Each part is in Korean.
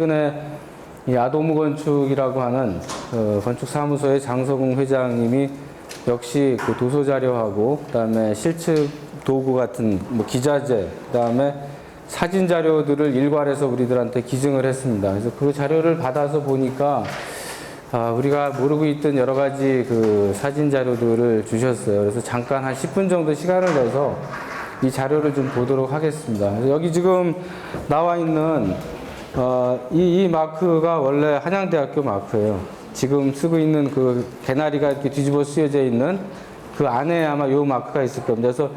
최근에 이 아도무 건축이라고 하는 건축사무소의 장서궁 회장님이 역시 그 도서 자료하고 그다음에 실측 도구 같은 뭐 기자재, 그다음에 사진 자료들을 일괄해서 우리들한테 기증을 했습니다. 그래서 그 자료를 받아서 보니까 우리가 모르고 있던 여러 가지 그 사진 자료들을 주셨어요. 그래서 잠깐 한 10분 정도 시간을 내서 이 자료를 좀 보도록 하겠습니다. 그래서 여기 지금 나와 있는 이 마크가 원래 한양대학교 마크예요. 지금 쓰고 있는 그 개나리가 이렇게 뒤집어 쓰여져 있는 그 안에 아마 요 마크가 있을 겁니다. 그래서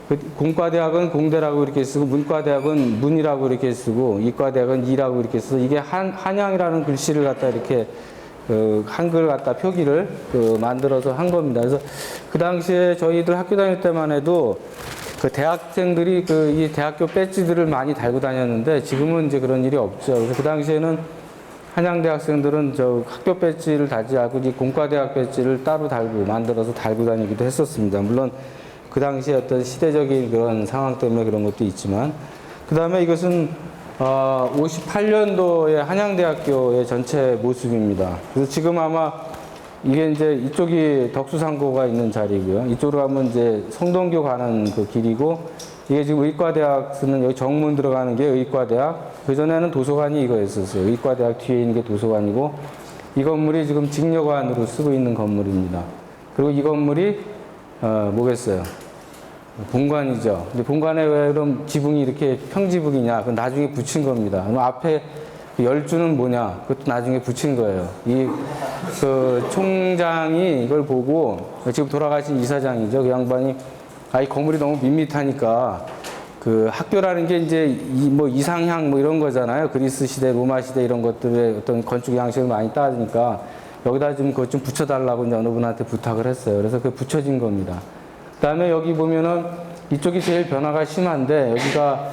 그 공과대학은 공대라고 이렇게 쓰고 문과대학은 문이라고 이렇게 쓰고 이과대학은 이라고 이렇게 써서 이게 한양이라는 글씨를 갖다 이렇게 한글 갖다 표기를 만들어서 한 겁니다. 그래서 그 당시에 저희들 학교 다닐 때만 해도 그 대학생들이 이 대학교 배지들을 많이 달고 다녔는데 지금은 이제 그런 일이 없죠. 그래서 그 당시에는 한양대 학생들은 저 학교 배지를 달지 않고 이 공과대학 배지를 따로 만들어서 달고 다니기도 했었습니다. 물론 그 당시에 어떤 시대적인 그런 상황 때문에 그런 것도 있지만, 그 다음에 이것은 58년도의 한양대학교의 전체 모습입니다. 그래서 지금 아마 이게 이제 이쪽이 덕수상고가 있는 자리고요. 이쪽으로 가면 이제 성동교 가는 그 길이고, 이게 지금 의과대학 쓰는 여기 정문 들어가는 게 의과대학. 그전에는 도서관이 이거였었어요. 의과대학 뒤에 있는 게 도서관이고, 이 건물이 지금 직녀관으로 쓰고 있는 건물입니다. 그리고 이 건물이 뭐겠어요? 본관이죠. 근데 본관에 왜 그럼 지붕이 이렇게 평지붕이냐? 그건 나중에 붙인 겁니다. 그럼 앞에 열주는 뭐냐? 그것도 나중에 붙인 거예요. 그 총장이 이걸 보고, 지금 돌아가신 이사장이죠. 그 양반이, 이 건물이 너무 밋밋하니까, 그 학교라는 게 이제 뭐 이상향 뭐 이런 거잖아요. 그리스 시대, 로마 시대 이런 것들의 어떤 건축 양식을 많이 따지니까, 여기다 좀 그것 좀 붙여달라고 이제 어느 분한테 부탁을 했어요. 그래서 그게 붙여진 겁니다. 그 다음에 여기 보면은 이쪽이 제일 변화가 심한데, 여기가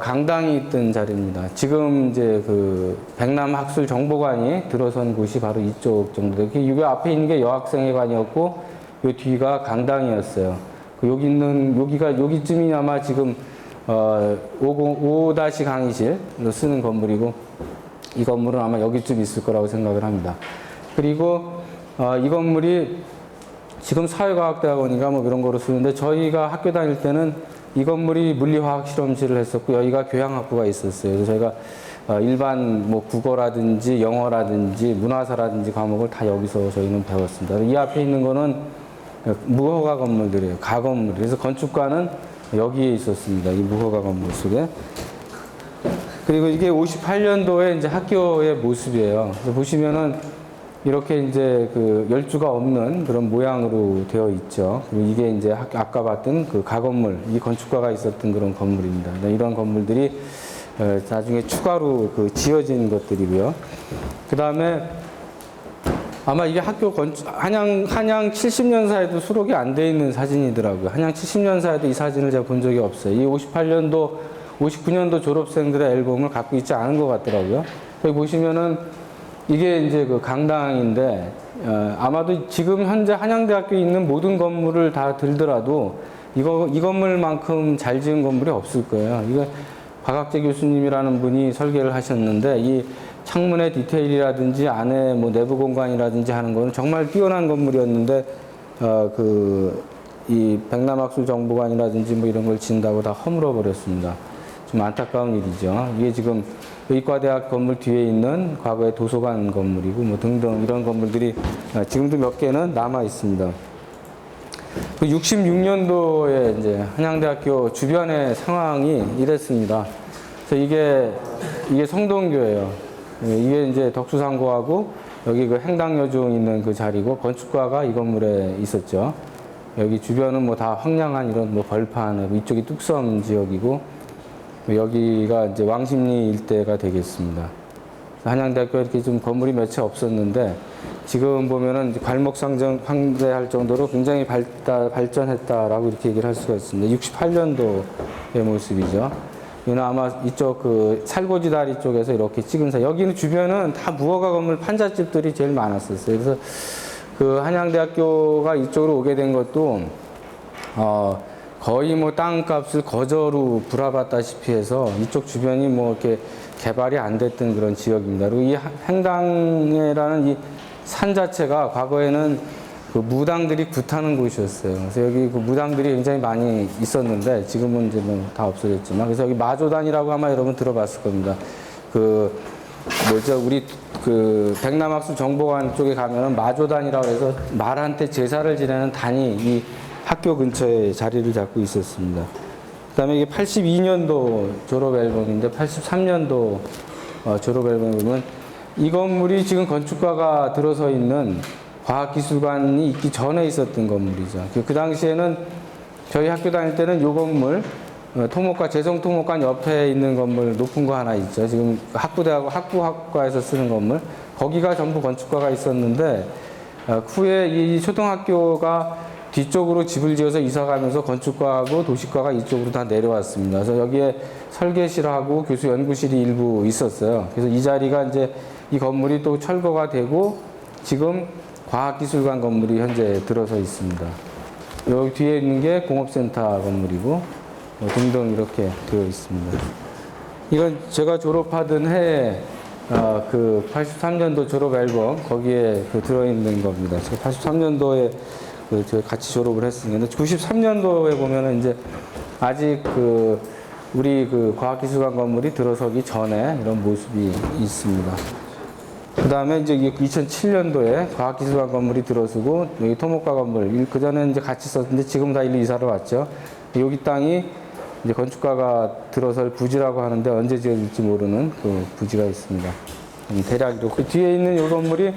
강당이 있던 자리입니다. 지금 이제 그 백남학술정보관이 들어선 곳이 바로 이쪽 정도. 여기 앞에 있는 게 여학생회관이었고, 요 뒤가 강당이었어요. 여기쯤이 아마 지금 5-강의실로 쓰는 건물이고, 이 건물은 아마 여기쯤 있을 거라고 생각을 합니다. 그리고 이 건물이 지금 사회과학대학원인가 뭐 이런 거로 쓰는데, 저희가 학교 다닐 때는 이 건물이 물리화학 실험실을 했었고, 여기가 교양학부가 있었어요. 그래서 저희가 일반 뭐 국어라든지 영어라든지 문화사라든지 과목을 다 여기서 저희는 배웠습니다. 이 앞에 있는 거는 무허가 건물들이에요. 가건물. 그래서 건축과는 여기에 있었습니다. 이 무허가 건물 속에. 그리고 이게 58년도에 이제 학교의 모습이에요. 그래서 보시면은 이렇게 이제 그 열주가 없는 그런 모양으로 되어 있죠. 그리고 이게 이제 아까 봤던 그 가건물, 이 건축가가 있었던 그런 건물입니다. 이런 건물들이 나중에 추가로 지어진 것들이고요. 그 다음에 아마 이게 학교 한양 70년사에도 수록이 안 돼 있는 사진이더라고요. 한양 70년사에도 이 사진을 제가 본 적이 없어요. 이 58년도, 59년도 졸업생들의 앨범을 갖고 있지 않은 것 같더라고요. 여기 보시면은 이게 이제 그 강당인데, 아마도 지금 현재 한양대학교에 있는 모든 건물을 다 들더라도 이 건물만큼 잘 지은 건물이 없을 거예요. 이거 박학재 교수님이라는 분이 설계를 하셨는데, 이 창문의 디테일이라든지 안에 뭐 내부 공간이라든지 하는 거는 정말 뛰어난 건물이었는데, 이 백남학술정보관이라든지 뭐 이런 걸 짓는다고 다 허물어 버렸습니다. 좀 안타까운 일이죠. 이게 지금 의과대학 건물 뒤에 있는 과거의 도서관 건물이고 뭐 등등 이런 건물들이 지금도 몇 개는 남아 있습니다. 66년도에 이제 한양대학교 주변의 상황이 이랬습니다. 그래서 이게 성동교예요. 이게 이제 덕수상고하고 여기 그 행당여중 있는 그 자리고, 건축과가 이 건물에 있었죠. 여기 주변은 뭐 다 황량한 이런 뭐 벌판, 이쪽이 뚝섬 지역이고, 여기가 이제 왕십리 일대가 되겠습니다. 한양대학교에 이렇게 좀 건물이 몇 채 없었는데, 지금 보면은 괄목상대할 정도로 굉장히 발전했다라고 이렇게 얘기를 할 수가 있습니다. 68년도의 모습이죠. 이거는 아마 이쪽 그 살고지 다리 쪽에서 이렇게 찍은 여기는 주변은 다 무허가 건물 판잣집들이 제일 많았었어요. 그래서 그 한양대학교가 이쪽으로 오게 된 것도 거의 뭐 땅값을 거저로 불화받다시피 해서 이쪽 주변이 뭐 이렇게 개발이 안 됐던 그런 지역입니다. 그리고 이 행당이라는 이 산 자체가 과거에는 그 무당들이 굿하는 곳이었어요. 그래서 여기 그 무당들이 굉장히 많이 있었는데 지금은 이제 뭐 다 없어졌지만, 그래서 여기 마조단이라고 아마 여러분 들어봤을 겁니다. 그 뭐죠, 우리 그 백남학수 정보관 쪽에 가면은 마조단이라고 해서 말한테 제사를 지내는 단이 이 학교 근처에 자리를 잡고 있었습니다. 그다음에 이게 82년도 졸업 앨범인데 83년도 졸업 앨범을 보면 이 건물이 지금 건축가가 들어서 있는 과학기술관이 있기 전에 있었던 건물이죠. 그 당시에는 저희 학교 다닐 때는 이 건물, 토목관, 재성토목관 옆에 있는 건물 높은 거 하나 있죠. 지금 학부학과에서 쓰는 건물. 거기가 전부 건축가가 있었는데, 후에 이 초등학교가 뒤쪽으로 집을 지어서 이사 가면서 건축과하고 도시과가 이쪽으로 다 내려왔습니다. 그래서 여기에 설계실하고 교수 연구실이 일부 있었어요. 그래서 이 자리가 이제 이 건물이 또 철거가 되고 지금 과학기술관 건물이 현재 들어서 있습니다. 여기 뒤에 있는 게 공업센터 건물이고 등등 이렇게 되어 있습니다. 이건 제가 졸업하던 해에 그 83년도 졸업 앨범 거기에 그 들어있는 겁니다. 제가 83년도에 제가 같이 졸업을 했으니까 93년도에 보면은 이제 아직 그 우리 그 과학기술관 건물이 들어서기 전에 이런 모습이 있습니다. 그 다음에 이제 2007년도에 과학기술관 건물이 들어서고 여기 토목과 건물, 그 전에 이제 같이 썼는데 지금 다 일로 이사를 왔죠. 여기 땅이 이제 건축가가 들어설 부지라고 하는데 언제 지어질지 모르는 그 부지가 있습니다. 대략 그 뒤에 있는 이 건물이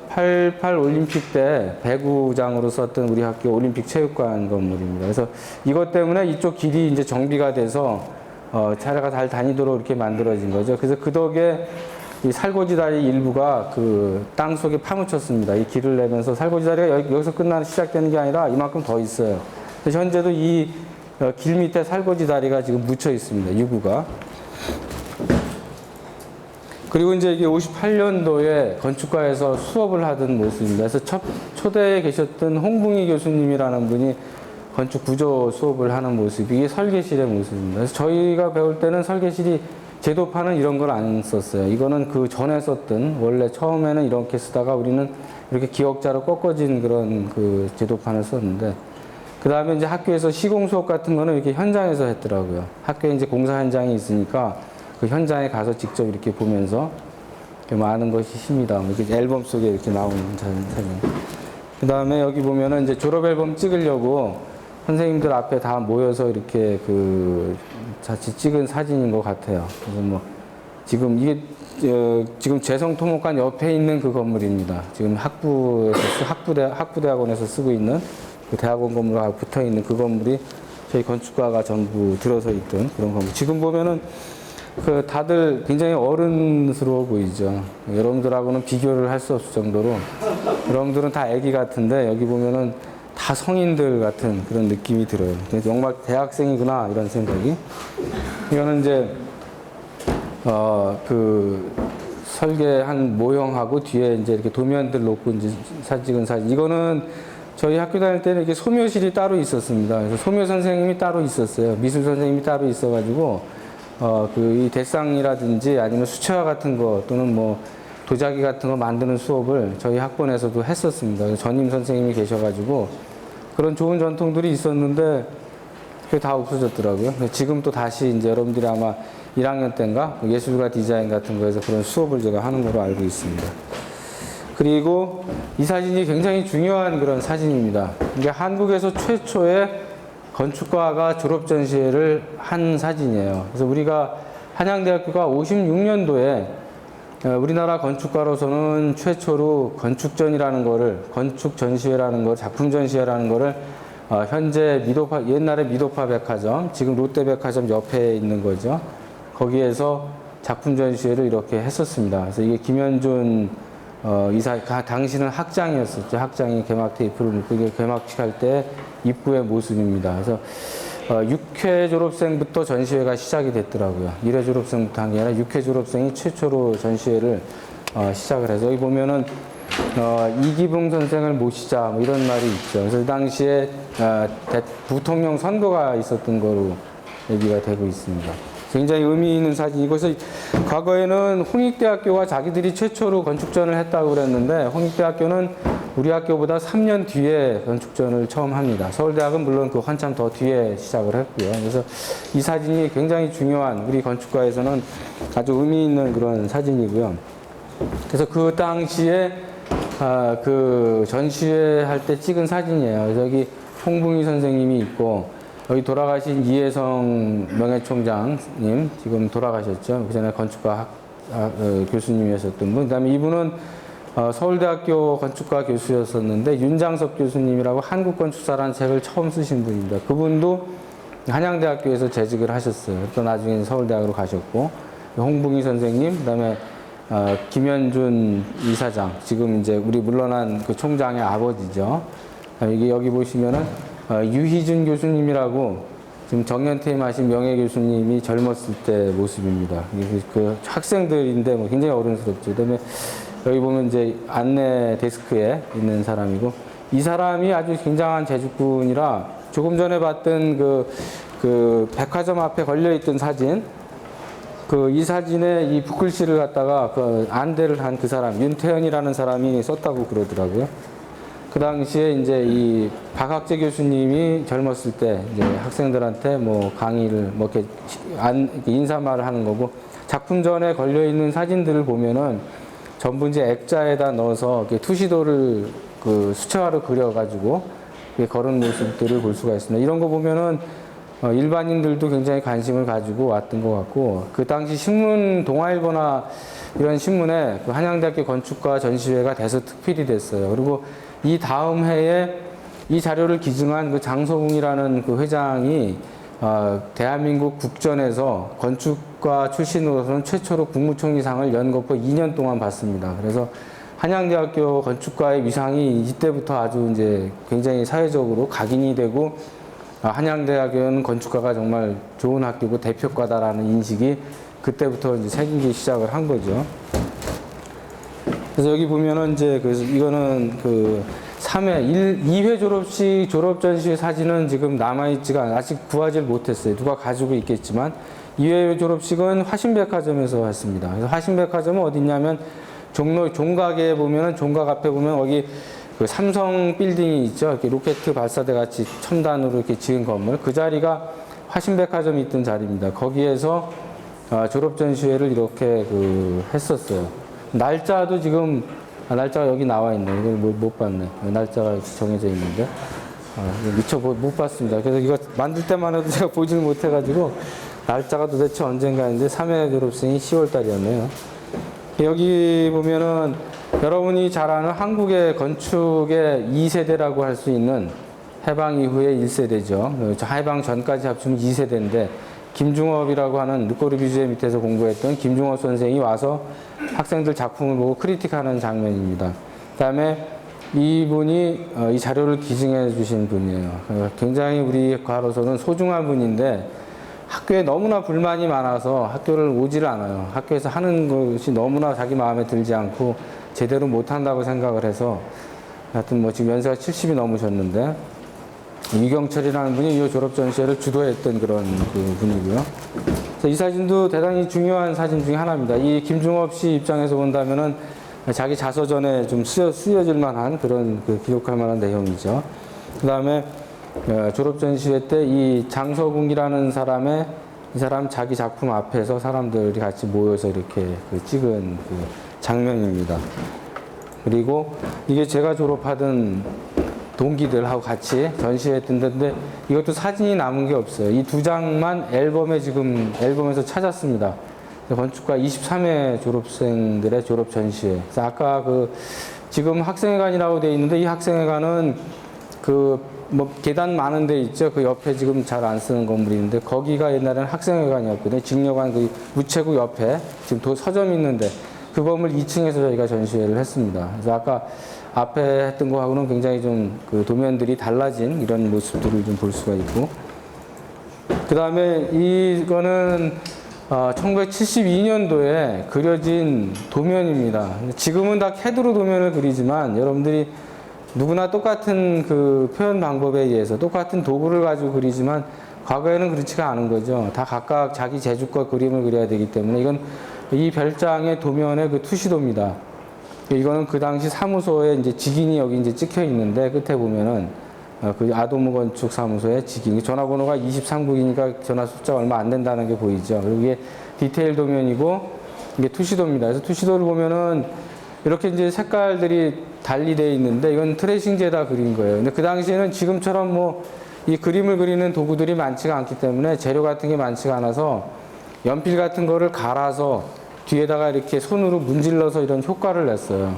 88 올림픽 때 배구장으로 썼던 우리 학교 올림픽 체육관 건물입니다. 그래서 이것 때문에 이쪽 길이 이제 정비가 돼서 차례가 잘 다니도록 이렇게 만들어진 거죠. 그래서 그 덕에 이 살고지 다리 일부가 그 땅 속에 파묻혔습니다. 이 길을 내면서 살고지 다리가 여기서 시작되는 게 아니라 이만큼 더 있어요. 그래서 현재도 이 길 밑에 살고지 다리가 지금 묻혀 있습니다. 유구가. 그리고 이제 이게 58년도에 건축과에서 수업을 하던 모습입니다. 그래서 초대에 계셨던 홍붕희 교수님이라는 분이 건축 구조 수업을 하는 모습이 이게 설계실의 모습입니다. 그래서 저희가 배울 때는 설계실이 제도판은 이런 걸 안 썼어요. 이거는 그 전에 썼던, 원래 처음에는 이렇게 쓰다가 우리는 이렇게 기역자로 꺾어진 그런 그 제도판을 썼는데, 그 다음에 이제 학교에서 시공 수업 같은 거는 이렇게 현장에서 했더라고요. 학교에 이제 공사 현장이 있으니까 그 현장에 가서 직접 이렇게 보면서 많은 것이 힘이다. 이렇게 앨범 속에 이렇게 나오는 사진. 그 다음에 여기 보면은 이제 졸업 앨범 찍으려고 선생님들 앞에 다 모여서 이렇게 그 자칫 찍은 사진인 것 같아요. 그래서 뭐 지금 이게 지금 재성토목관 옆에 있는 그 건물입니다. 지금 학부대학원에서 쓰고 있는 그 대학원 건물과 붙어 있는 그 건물이 저희 건축가가 전부 들어서 있던 그런 건물. 지금 보면은 그 다들 굉장히 어른스러워 보이죠. 여러분들하고는 비교를 할 수 없을 정도로 여러분들은 다 아기 같은데 여기 보면은 다 성인들 같은 그런 느낌이 들어요. 정말 대학생이구나 이런 생각이. 이거는 이제 그 설계한 모형하고 뒤에 이제 이렇게 도면들 놓고 이제 찍은 사진. 이거는 저희 학교 다닐 때는 이게 소묘실이 따로 있었습니다. 그래서 소묘 선생님이 따로 있었어요. 미술 선생님이 따로 있어가지고 그 이 대상이라든지 아니면 수채화 같은 거 또는 뭐 도자기 같은 거 만드는 수업을 저희 학번에서도 했었습니다. 전임 선생님이 계셔가지고 그런 좋은 전통들이 있었는데 그게 다 없어졌더라고요. 지금 또 다시 이제 여러분들이 아마 1학년 때인가 예술가 디자인 같은 거에서 그런 수업을 제가 하는 걸로 알고 있습니다. 그리고 이 사진이 굉장히 중요한 그런 사진입니다. 이게 한국에서 최초의 건축가가 졸업 전시회를 한 사진이에요. 그래서 우리가 한양대학교가 56년도에 우리나라 건축가로서는 최초로 건축전이라는 거를, 건축 전시회라는 거, 작품 전시회라는 거를 현재 옛날에 미도파 백화점, 지금 롯데백화점 옆에 있는 거죠. 거기에서 작품 전시회를 이렇게 했었습니다. 그래서 이게 김현준 이사, 당시는 학장이었었죠. 학장이 개막 테이프를 묶고 이게 개막식 할 때 입구의 모습입니다. 그래서 6회 졸업생부터 전시회가 시작이 됐더라고요. 1회 졸업생부터 한 게 아니라 6회 졸업생이 최초로 전시회를 시작을 해서 여기 보면은 이기붕 선생을 모시자 뭐 이런 말이 있죠. 그래서 그 당시에 부통령 선거가 있었던 거로 얘기가 되고 있습니다. 굉장히 의미 있는 사진이고, 그래서 과거에는 홍익대학교가 자기들이 최초로 건축전을 했다고 그랬는데, 홍익대학교는 우리 학교보다 3년 뒤에 건축전을 처음 합니다. 서울대학은 물론 그 한참 더 뒤에 시작을 했고요. 그래서 이 사진이 굉장히 중요한, 우리 건축가에서는 아주 의미 있는 그런 사진이고요. 그래서 그 당시에 그 전시회 할 때 찍은 사진이에요. 여기 홍붕희 선생님이 있고, 여기 돌아가신 이혜성 명예총장님, 지금 돌아가셨죠. 그 전에 건축가 교수님이었던 분. 그 다음에 이분은 서울대학교 건축가 교수였었는데, 윤장섭 교수님이라고 한국건축사라는 책을 처음 쓰신 분입니다. 그분도 한양대학교에서 재직을 하셨어요. 또 나중에 서울대학으로 가셨고, 홍붕희 선생님, 그 다음에 김현준 이사장, 지금 이제 우리 물러난 그 총장의 아버지죠. 이게 여기 보시면은 유희준 교수님이라고 지금 정년퇴임하신 명예 교수님이 젊었을 때 모습입니다. 그 학생들인데 뭐 굉장히 어른스럽죠. 그다음에 여기 보면 이제 안내 데스크에 있는 사람이고, 이 사람이 아주 굉장한 재주꾼이라 조금 전에 봤던 그 백화점 앞에 걸려있던 사진, 이 사진에 이 붓글씨를 갖다가 안대를 한 그 사람, 윤태현이라는 사람이 썼다고 그러더라고요. 그 당시에 이제 이 박학재 교수님이 젊었을 때 이제 학생들한테 뭐 강의를 뭐 이렇게 인사말을 하는 거고, 작품 전에 걸려 있는 사진들을 보면은 전부 이제 액자에다 넣어서 이렇게 투시도를 그 수채화로 그려가지고 걸은 모습들을 볼 수가 있습니다. 이런 거 보면은 일반인들도 굉장히 관심을 가지고 왔던 것 같고, 그 당시 신문, 동아일보나 이런 신문에 그 한양대학교 건축가 전시회가 대서특필이 됐어요. 그리고 이 다음 해에 이 자료를 기증한 그 장소궁이라는 그 회장이 대한민국 국전에서 건축가 출신으로서는 최초로 국무총리상을 연거푸 2년 동안 받습니다. 그래서 한양대학교 건축가의 위상이 이때부터 아주 이제 굉장히 사회적으로 각인이 되고, 한양대학교는 건축가가 정말 좋은 학교고 대표과다라는 인식이 그때부터 이제 생기기 시작을 한 거죠. 그래서 여기 보면은 이제 이거는 그 3회, 2회 졸업식 졸업 전시회 사진은 지금 남아있지가 않아요. 아직 구하지 못했어요. 누가 가지고 있겠지만, 2회 졸업식은 화신백화점에서 했습니다. 그래서 화신백화점은 어디냐면 종로 종각에 보면은, 종각 앞에 보면 여기 그 삼성 빌딩이 있죠. 이렇게 로켓 발사대 같이 첨단으로 이렇게 지은 건물. 그 자리가 화신백화점이 있던 자리입니다. 거기에서 졸업 전시회를 이렇게 했었어요. 날짜도 지금 날짜가 여기 나와 있네. 이걸 못 봤네. 날짜가 정해져 있는데 미처 못 봤습니다. 그래서 이거 만들 때만 해도 제가 보지를 못해가지고 날짜가 도대체 언젠가 했는데 3회 졸업생이 10월 달이었네요. 여기 보면은 여러분이 잘 아는 한국의 건축의 2세대라고 할 수 있는 해방 이후의 1세대죠. 해방 전까지 합치면 2세대인데, 김중업이라고 하는 르꼬르비 주제 밑에서 공부했던 김중업 선생이 와서 학생들 작품을 보고 크리틱하는 장면입니다. 그 다음에 이분이 이 자료를 기증해 주신 분이에요. 굉장히 우리 과로서는 소중한 분인데, 학교에 너무나 불만이 많아서 학교를 오지를 않아요. 학교에서 하는 것이 너무나 자기 마음에 들지 않고 제대로 못한다고 생각을 해서, 하여튼 뭐 지금 연세가 70이 넘으셨는데, 이경철이라는 분이 이 졸업 전시회를 주도했던 그런 그 분이고요. 그래서 이 사진도 대단히 중요한 사진 중에 하나입니다. 이 김중업 씨 입장에서 본다면은 자기 자서전에 좀 쓰여질 만한 그런 기록할 만한 내용이죠. 그 다음에 졸업 전시회 때 이 장서궁이라는 이 사람 자기 작품 앞에서 사람들이 같이 모여서 이렇게 찍은 장면입니다. 그리고 이게 제가 졸업하던 동기들하고 같이 전시했던 데인데, 이것도 사진이 남은 게 없어요. 이 두 장만 앨범에서 찾았습니다. 건축가 23회 졸업생들의 졸업 전시회. 그래서 아까 지금 학생회관이라고 되어 있는데, 이 학생회관은 뭐 계단 많은 데 있죠. 그 옆에 지금 잘 안 쓰는 건물이 있는데, 거기가 옛날에는 학생회관이었거든요. 직녀관 우체국 옆에 지금 서점이 있는데, 그 건물 2층에서 저희가 전시회를 했습니다. 그래서 아까 앞에 했던 거하고는 굉장히 좀 도면들이 달라진 이런 모습들을 좀 볼 수가 있고, 그 다음에 이거는 1972년도에 그려진 도면입니다. 지금은 다 캐드로 도면을 그리지만 여러분들이 누구나 똑같은 그 표현 방법에 의해서 똑같은 도구를 가지고 그리지만 과거에는 그렇지가 않은 거죠. 다 각각 자기 재주껏 그림을 그려야 되기 때문에 이건 이 별장의 도면의 그 투시도입니다. 이거는 그 당시 사무소에 이제 직인이 여기 이제 찍혀 있는데 끝에 보면은 그 아도무 건축 사무소의 직인, 전화번호가 23국이니까 전화 숫자가 얼마 안 된다는 게 보이죠. 그리고 이게 디테일 도면이고 이게 투시도입니다. 그래서 투시도를 보면은 이렇게 이제 색깔들이 달리 되어 있는데 이건 트레이싱제다 그린 거예요. 근데 그 당시에는 지금처럼 뭐 이 그림을 그리는 도구들이 많지가 않기 때문에 재료 같은 게 많지가 않아서 연필 같은 거를 갈아서 뒤에다가 이렇게 손으로 문질러서 이런 효과를 냈어요.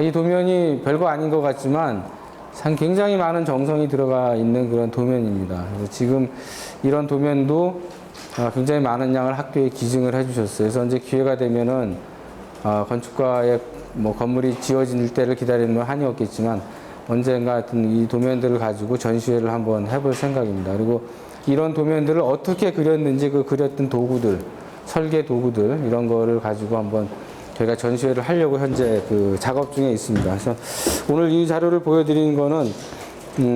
이 도면이 별거 아닌 것 같지만 굉장히 많은 정성이 들어가 있는 그런 도면입니다. 그래서 지금 이런 도면도 굉장히 많은 양을 학교에 기증을 해주셨어요. 그래서 이제 기회가 되면은 건축가의 뭐 건물이 지어질 때를 기다리는 건 한이 없겠지만 언젠가 하여튼 이 도면들을 가지고 전시회를 한번 해볼 생각입니다. 그리고 이런 도면들을 어떻게 그렸는지 그 그렸던 도구들, 설계 도구들 이런 거를 가지고 한번 저희가 전시회를 하려고 현재 그 작업 중에 있습니다. 그래서 오늘 이 자료를 보여드리는 거는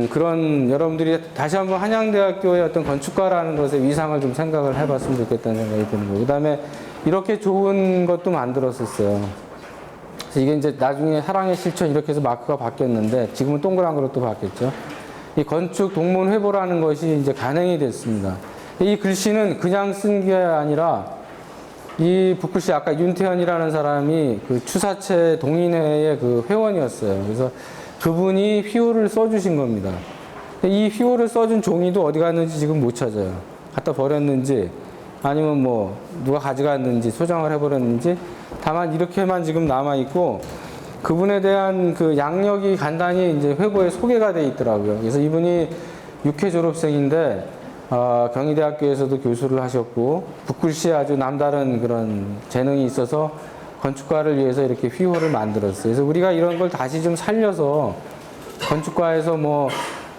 그런 여러분들이 다시 한번 한양대학교의 어떤 건축가라는 것의 위상을 좀 생각을 해봤으면 좋겠다는 생각이 드는 거예요. 그 다음에 이렇게 좋은 것도 만들었었어요. 그래서 이게 이제 나중에 사랑의 실천 이렇게 해서 마크가 바뀌었는데 지금은 동그란 그릇 또 바뀌었죠. 이 건축 동문 회보라는 것이 이제 간행이 됐습니다. 이 글씨는 그냥 쓴 게 아니라 이 붓글씨 아까 윤태현이라는 사람이 그 추사체 동인회의 그 회원이었어요. 그래서 그분이 휘호를 써주신 겁니다. 이 휘호를 써준 종이도 어디 갔는지 지금 못 찾아요. 갖다 버렸는지 아니면 뭐 누가 가져갔는지 소장을 해버렸는지 다만 이렇게만 지금 남아있고 그분에 대한 그 양력이 간단히 이제 회보에 소개가 돼 있더라고요. 그래서 이분이 6회 졸업생인데 경희대학교에서도 교수를 하셨고 붓글씨에 아주 남다른 그런 재능이 있어서 건축가를 위해서 이렇게 휘호를 만들었어요. 그래서 우리가 이런 걸 다시 좀 살려서 건축과에서 뭐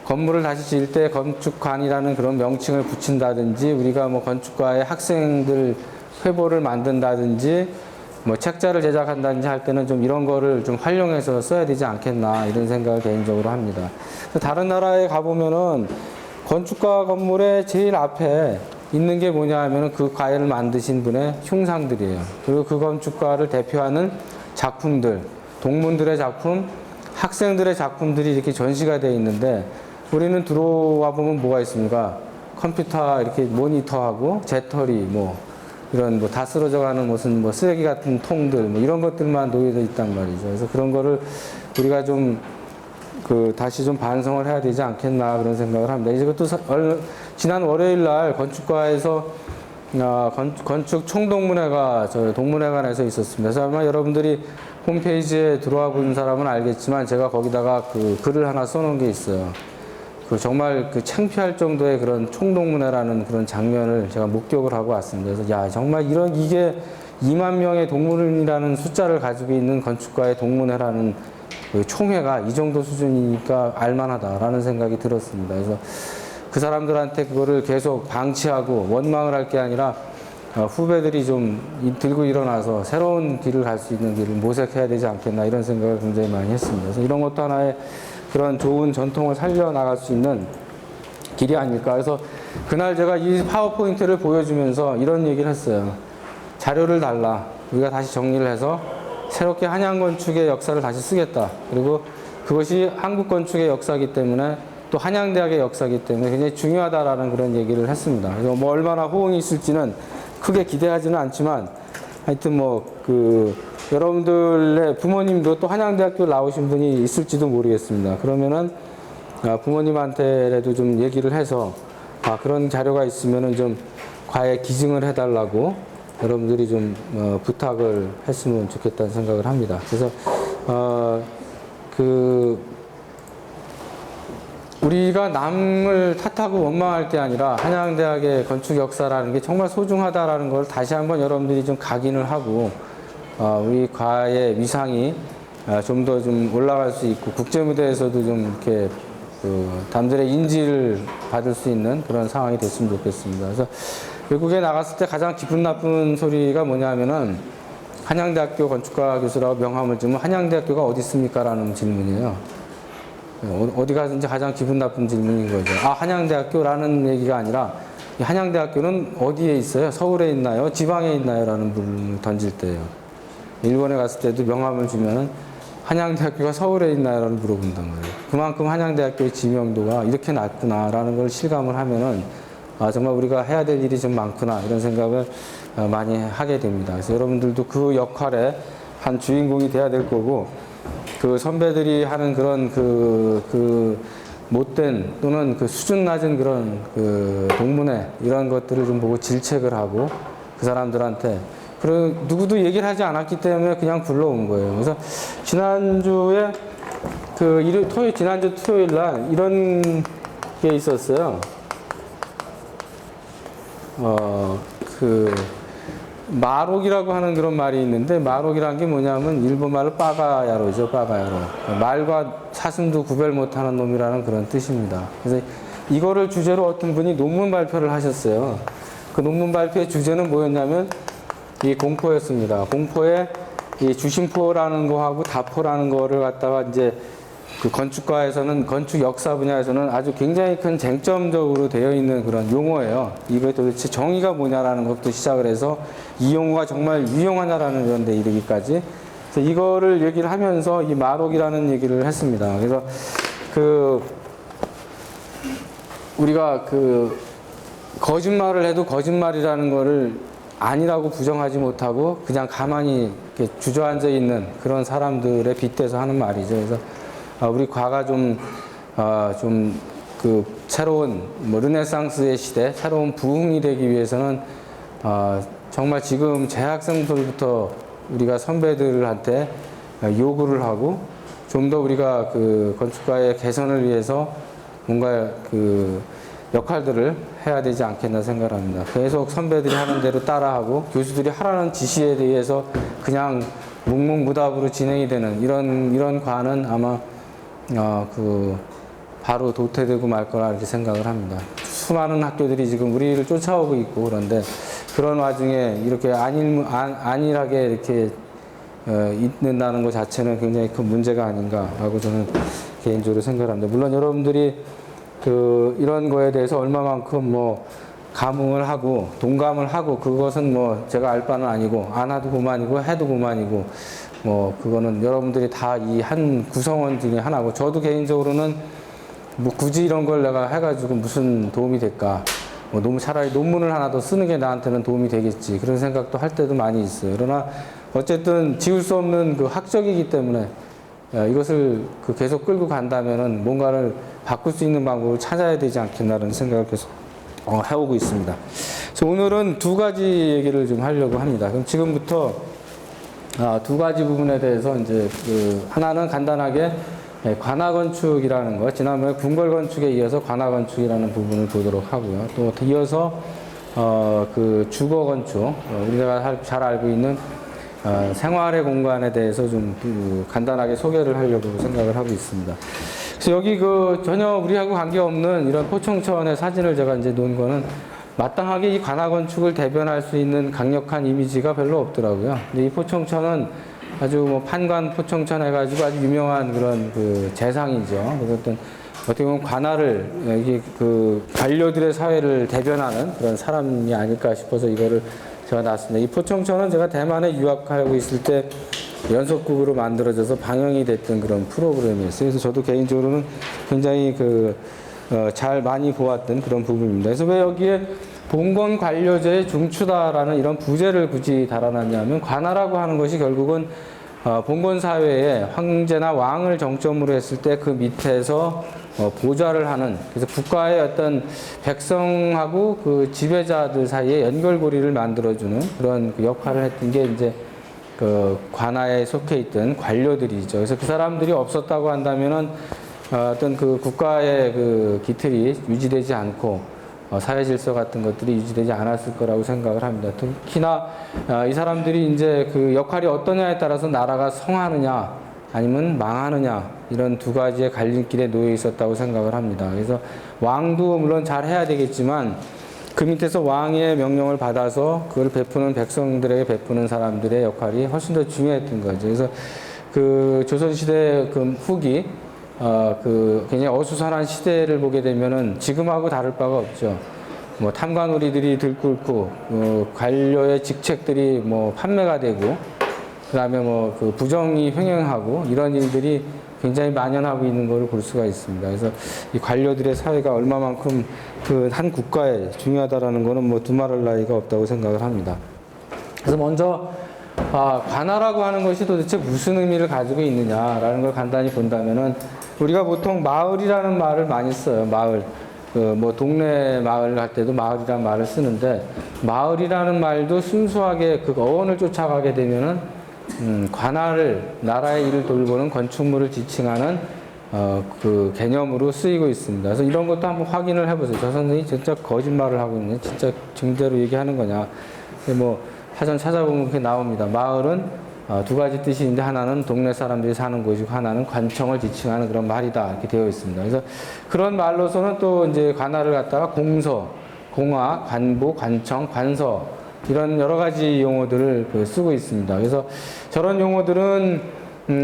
건물을 다시 지을 때 건축관이라는 그런 명칭을 붙인다든지 우리가 뭐 건축과의 학생들 회보를 만든다든지 뭐 책자를 제작한다든지 할 때는 좀 이런 거를 좀 활용해서 써야 되지 않겠나 이런 생각을 개인적으로 합니다. 다른 나라에 가보면은 건축가 건물의 제일 앞에 있는 게 뭐냐 하면은 그 과를 만드신 분의 흉상들이에요. 그리고 그 건축가를 대표하는 작품들, 동문들의 작품, 학생들의 작품들이 이렇게 전시가 되어 있는데 우리는 들어와 보면 뭐가 있습니까? 컴퓨터 이렇게 모니터하고 재터리 뭐 이런 뭐 다 쓰러져가는 무슨 뭐 쓰레기 같은 통들 뭐 이런 것들만 놓여져 있단 말이죠. 그래서 그런 거를 우리가 좀 다시 좀 반성을 해야 되지 않겠나 그런 생각을 합니다. 이것도 지난 월요일 날 건축과에서 건축 총동문회가 저희 동문회관에서 있었습니다. 그래서 아마 여러분들이 홈페이지에 들어와 본 사람은 알겠지만 제가 거기다가 그 글을 하나 써놓은 게 있어요. 정말 창피할 정도의 그런 총동문회라는 그런 장면을 제가 목격을 하고 왔습니다. 그래서 야 정말 이게 2만 명의 동문이라는 숫자를 가지고 있는 건축가의 동문회라는 그 총회가 이 정도 수준이니까 알만하다라는 생각이 들었습니다. 그래서 그 사람들한테 그거를 계속 방치하고 원망을 할 게 아니라 후배들이 좀 들고 일어나서 새로운 길을 갈 수 있는 길을 모색해야 되지 않겠나 이런 생각을 굉장히 많이 했습니다. 그래서 이런 것도 하나의 그런 좋은 전통을 살려나갈 수 있는 길이 아닐까. 그래서 그날 제가 이 파워포인트를 보여주면서 이런 얘기를 했어요. 자료를 달라. 우리가 다시 정리를 해서 새롭게 한양건축의 역사를 다시 쓰겠다. 그리고 그것이 한국건축의 역사이기 때문에 또 한양대학의 역사이기 때문에 굉장히 중요하다라는 그런 얘기를 했습니다. 그래서 뭐 얼마나 호응이 있을지는 크게 기대하지는 않지만 하여튼 여러분들의 부모님도 또 한양대학교 나오신 분이 있을지도 모르겠습니다. 그러면은 부모님한테라도 좀 얘기를 해서 그런 자료가 있으면은 좀 과외 기증을 해달라고 여러분들이 좀 부탁을 했으면 좋겠다는 생각을 합니다. 그래서 우리가 남을 탓하고 원망할 게 아니라 한양대학의 건축 역사라는 게 정말 소중하다라는 걸 다시 한번 여러분들이 좀 각인을 하고 우리 과의 위상이 좀 더 좀 올라갈 수 있고 국제무대에서도 좀 이렇게 남들의 인지를 받을 수 있는 그런 상황이 됐으면 좋겠습니다. 그래서 외국에 나갔을 때 가장 기분 나쁜 소리가 뭐냐면은 한양대학교 건축가 교수라고 명함을 주면 한양대학교가 어디 있습니까? 라는 질문이에요. 어디 가든지 가장 기분 나쁜 질문인 거죠. 아, 한양대학교라는 얘기가 아니라 이 한양대학교는 어디에 있어요? 서울에 있나요? 지방에 있나요? 라는 물음을 던질 때예요. 일본에 갔을 때도 명함을 주면은 한양대학교가 서울에 있나요? 라고 물어본단 말이에요. 그만큼 한양대학교의 지명도가 이렇게 낮구나라는 걸 실감을 하면은 아, 정말 우리가 해야 될 일이 좀 많구나 이런 생각을 많이 하게 됩니다. 그래서 여러분들도 그 역할에 한 주인공이 돼야 될 거고 그 선배들이 하는 그런 못된 또는 그 수준 낮은 그런 동문회 이런 것들을 좀 보고 질책을 하고 그 사람들한테 그리고 누구도 얘기를 하지 않았기 때문에 그냥 불러온 거예요. 그래서 지난주에 지난주 토요일 날 이런 게 있었어요. 마록이라고 하는 그런 말이 있는데 마록이라는 게 뭐냐면 일본 말로 빠가야로죠. 빠가야로. 말과 사슴도 구별 못하는 놈이라는 그런 뜻입니다. 그래서 이거를 주제로 어떤 분이 논문 발표를 하셨어요. 그 논문 발표의 주제는 뭐였냐면 이 공포였습니다. 공포에 이 주심포라는 거하고 다포라는 거를 갖다가 이제 그 건축가에서는 건축 역사 분야에서는 아주 굉장히 큰 쟁점적으로 되어 있는 그런 용어예요. 이게 도대체 정의가 뭐냐라는 것부터 시작을 해서 이 용어가 정말 유용하냐라는 그런 데 이르기까지. 그래서 이거를 얘기를 하면서 이 마록이라는 얘기를 했습니다. 그래서 우리가 거짓말을 해도 거짓말이라는 거를 아니라고 부정하지 못하고 그냥 가만히 이렇게 주저앉아 있는 그런 사람들에 빗대서 하는 말이죠. 그래서 우리 과가 새로운 르네상스의 시대, 새로운 부흥이 되기 위해서는 정말 지금 재학생들부터 우리가 선배들한테 요구를 하고 좀 더 우리가 건축가의 개선을 위해서 뭔가 역할들을 해야 되지 않겠나 생각을 합니다. 계속 선배들이 하는 대로 따라하고 교수들이 하라는 지시에 대해서 그냥 묵묵무답으로 진행이 되는 이런 과는 아마 바로 도태되고 말 거라 이렇게 생각을 합니다. 수많은 학교들이 지금 우리를 쫓아오고 있고 그런데 그런 와중에 이렇게 안일하게 이렇게 있는다는 것 자체는 굉장히 큰 문제가 아닌가라고 저는 개인적으로 생각합니다. 물론 여러분들이 이런 거에 대해서 얼마만큼 감흥을 하고 동감을 하고 그것은 제가 알 바는 아니고 안 해도 그만이고 해도 그만이고 그거는 여러분들이 다 이 한 구성원 중에 하나고 저도 개인적으로는 굳이 이런 걸 내가 해가지고 무슨 도움이 될까 너무 차라리 논문을 하나 더 쓰는 게 나한테는 도움이 되겠지 그런 생각도 할 때도 많이 있어요. 그러나 어쨌든 지울 수 없는 학적이기 때문에 이것을 계속 끌고 간다면은 뭔가를 바꿀 수 있는 방법을 찾아야 되지 않겠나라는 생각을 계속 해오고 있습니다. 그래서 오늘은 두 가지 얘기를 좀 하려고 합니다. 그럼 지금부터 두 가지 부분에 대해서 이제 하나는 간단하게 관아건축이라는 거, 지난번에 궁궐건축에 이어서 관아건축이라는 부분을 보도록 하고요. 또 이어서 주거건축, 우리가 잘 알고 있는 생활의 공간에 대해서 좀 간단하게 소개를 하려고 생각을 하고 있습니다. 그래서 여기 전혀 우리하고 관계없는 이런 포청천의 사진을 제가 이제 놓은 거는 마땅하게 이 관아건축을 대변할 수 있는 강력한 이미지가 별로 없더라고요. 근데 이 포청천은 아주 판관 포청천 해가지고 아주 유명한 그런 재상이죠. 그래서 어떻게 보면 관아를 이게 관료들의 사회를 대변하는 그런 사람이 아닐까 싶어서 이거를 제가 놨습니다. 이 포청천은 제가 대만에 유학하고 있을 때 연속극으로 만들어져서 방영이 됐던 그런 프로그램이었어요. 그래서 저도 개인적으로는 굉장히 잘 많이 보았던 그런 부분입니다. 그래서 왜 여기에 봉건 관료제의 중추다라는 이런 부제를 굳이 달아놨냐면 관아라고 하는 것이 결국은 봉건 사회에 황제나 왕을 정점으로 했을 때 그 밑에서 보좌를 하는 그래서 국가의 어떤 백성하고 지배자들 사이에 연결고리를 만들어주는 그런 역할을 했던 게 이제 관아에 속해 있던 관료들이죠. 그래서 그 사람들이 없었다고 한다면은 어떤 국가의 기틀이 유지되지 않고 사회 질서 같은 것들이 유지되지 않았을 거라고 생각을 합니다. 특히나 이 사람들이 이제 역할이 어떠냐에 따라서 나라가 성하느냐 아니면 망하느냐, 이런 두 가지의 갈림길에 놓여 있었다고 생각을 합니다. 그래서 왕도 물론 잘 해야 되겠지만 그 밑에서 왕의 명령을 받아서 그걸 베푸는 백성들에게 베푸는 사람들의 역할이 훨씬 더 중요했던 거죠. 그래서 그 조선시대 그 후기, 굉장히 어수선한 시대를 보게 되면은 지금하고 다를 바가 없죠. 뭐 탐관오리들이 들끓고, 관료의 직책들이 뭐 판매가 되고, 그 다음에 뭐 그 부정이 횡행하고, 이런 일들이 굉장히 만연하고 있는 것을 볼 수가 있습니다. 그래서 이 관료들의 사회가 얼마만큼 그 한 국가에 중요하다라는 것은 뭐 두말할 나위가 없다고 생각을 합니다. 그래서 먼저 관아라고 하는 것이 도대체 무슨 의미를 가지고 있느냐라는 걸 간단히 본다면은 우리가 보통 마을이라는 말을 많이 써요. 마을. 뭐 동네 마을 갈 때도 마을이라는 말을 쓰는데 마을이라는 말도 순수하게 그 어원을 쫓아가게 되면은 관아를 나라의 일을 돌보는 건축물을 지칭하는 그 개념으로 쓰이고 있습니다. 그래서 이런 것도 한번 확인을 해보세요. 저 선생님이 진짜 거짓말을 하고 있네. 진짜 정대로 얘기하는 거냐. 뭐 사전 찾아보면 그렇게 나옵니다. 마을은 두 가지 뜻이 있는데 하나는 동네 사람들이 사는 곳이고 하나는 관청을 지칭하는 그런 말이다 이렇게 되어 있습니다. 그래서 그런 말로서는 또 이제 관아를 갖다가 공서, 공화, 관부, 관청, 관서 이런 여러 가지 용어들을 쓰고 있습니다. 그래서 저런 용어들은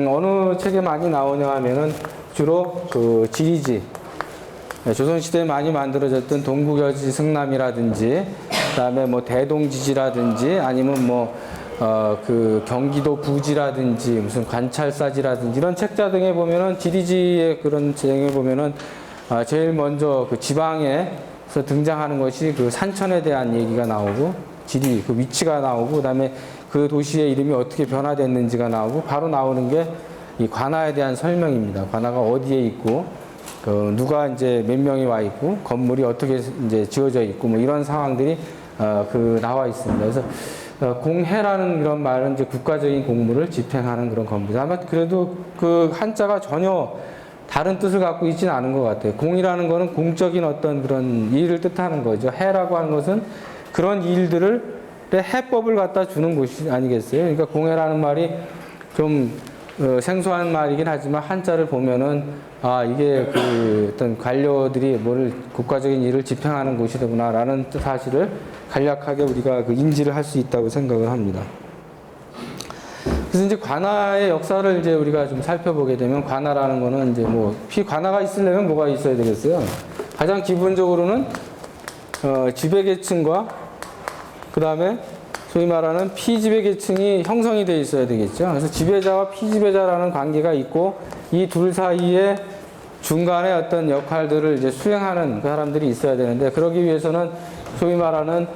어느 책에 많이 나오냐 하면은 주로 그 지리지, 조선시대에 많이 만들어졌던 동국여지 승남이라든지 그다음에 뭐 대동지지라든지 아니면 뭐 그 경기도 부지라든지 무슨 관찰사지라든지 이런 책자 등에 보면은 지리지의 그런 책에 보면은 제일 먼저 그 지방에서 등장하는 것이 그 산천에 대한 얘기가 나오고 지리 그 위치가 나오고 그다음에 그 도시의 이름이 어떻게 변화됐는지가 나오고 바로 나오는 게 이 관아에 대한 설명입니다. 관아가 어디에 있고 누가 이제 몇 명이 와 있고 건물이 어떻게 이제 지어져 있고 뭐 이런 상황들이 그 나와 있습니다. 그래서 공해라는 이런 말은 이제 국가적인 공무를 집행하는 그런 겁니다. 아마 그래도 그 한자가 전혀 다른 뜻을 갖고 있지는 않은 것 같아요. 공이라는 거는 공적인 어떤 그런 일을 뜻하는 거죠. 해라고 하는 것은 그런 일들을 해법을 갖다 주는 것이 아니겠어요. 그러니까 공해라는 말이 좀 생소한 말이긴 하지만 한자를 보면은 이게 그 어떤 관료들이 뭘 국가적인 일을 집행하는 곳이구나라는 사실을 간략하게 우리가 그 인지를 할 수 있다고 생각을 합니다. 그래서 이제 관아의 역사를 이제 우리가 좀 살펴보게 되면 관아라는 거는 이제 뭐 관아가 있으려면 뭐가 있어야 되겠어요? 가장 기본적으로는 지배계층과 그 다음에 소위 말하는 피지배계층이 형성이 되어 있어야 되겠죠. 그래서 지배자와 피지배자라는 관계가 있고 이 둘 사이에 중간에 어떤 역할들을 이제 수행하는 그 사람들이 있어야 되는데 그러기 위해서는 소위 말하는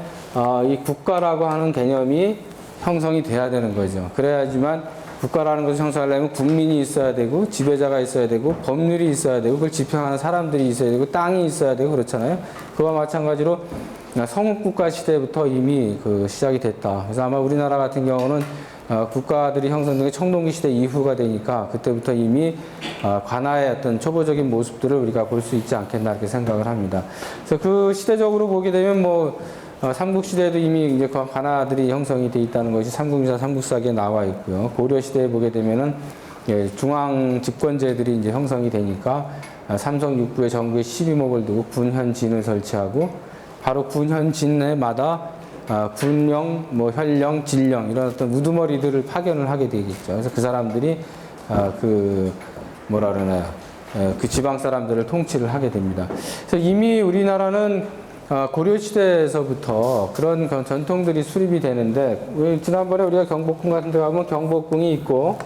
이 국가라고 하는 개념이 형성이 돼야 되는 거죠. 그래야지만 국가라는 것을 형성하려면 국민이 있어야 되고 지배자가 있어야 되고 법률이 있어야 되고 그걸 집행하는 사람들이 있어야 되고 땅이 있어야 되고 그렇잖아요. 그와 마찬가지로 성읍국가 시대부터 이미 그 시작이 됐다. 그래서 아마 우리나라 같은 경우는 국가들이 형성된 게 청동기 시대 이후가 되니까 그때부터 이미 관아의 어떤 초보적인 모습들을 우리가 볼 수 있지 않겠나 이렇게 생각을 합니다. 그래서 그 시대적으로 보게 되면 뭐 삼국시대에도 이미 이제 관아들이 형성이 돼 있다는 것이 삼국유사 삼국사기에 나와 있고요. 고려시대에 보게 되면은 중앙 집권제들이 이제 형성이 되니까 삼성 육부에 전국에 12목을 두고 군현진을 설치하고 바로 군현진에마다 군령, 뭐 혈령, 진령 이런 어떤 우두머리들을 파견을 하게 되겠죠. 그래서 그 사람들이 그 뭐라 그러나요? 그 지방 사람들을 통치를 하게 됩니다. 그래서 이미 우리나라는 고려시대에서부터 그런 전통들이 수립이 되는데, 지난번에 우리가 경복궁 같은 데 가면 경복궁이 있고,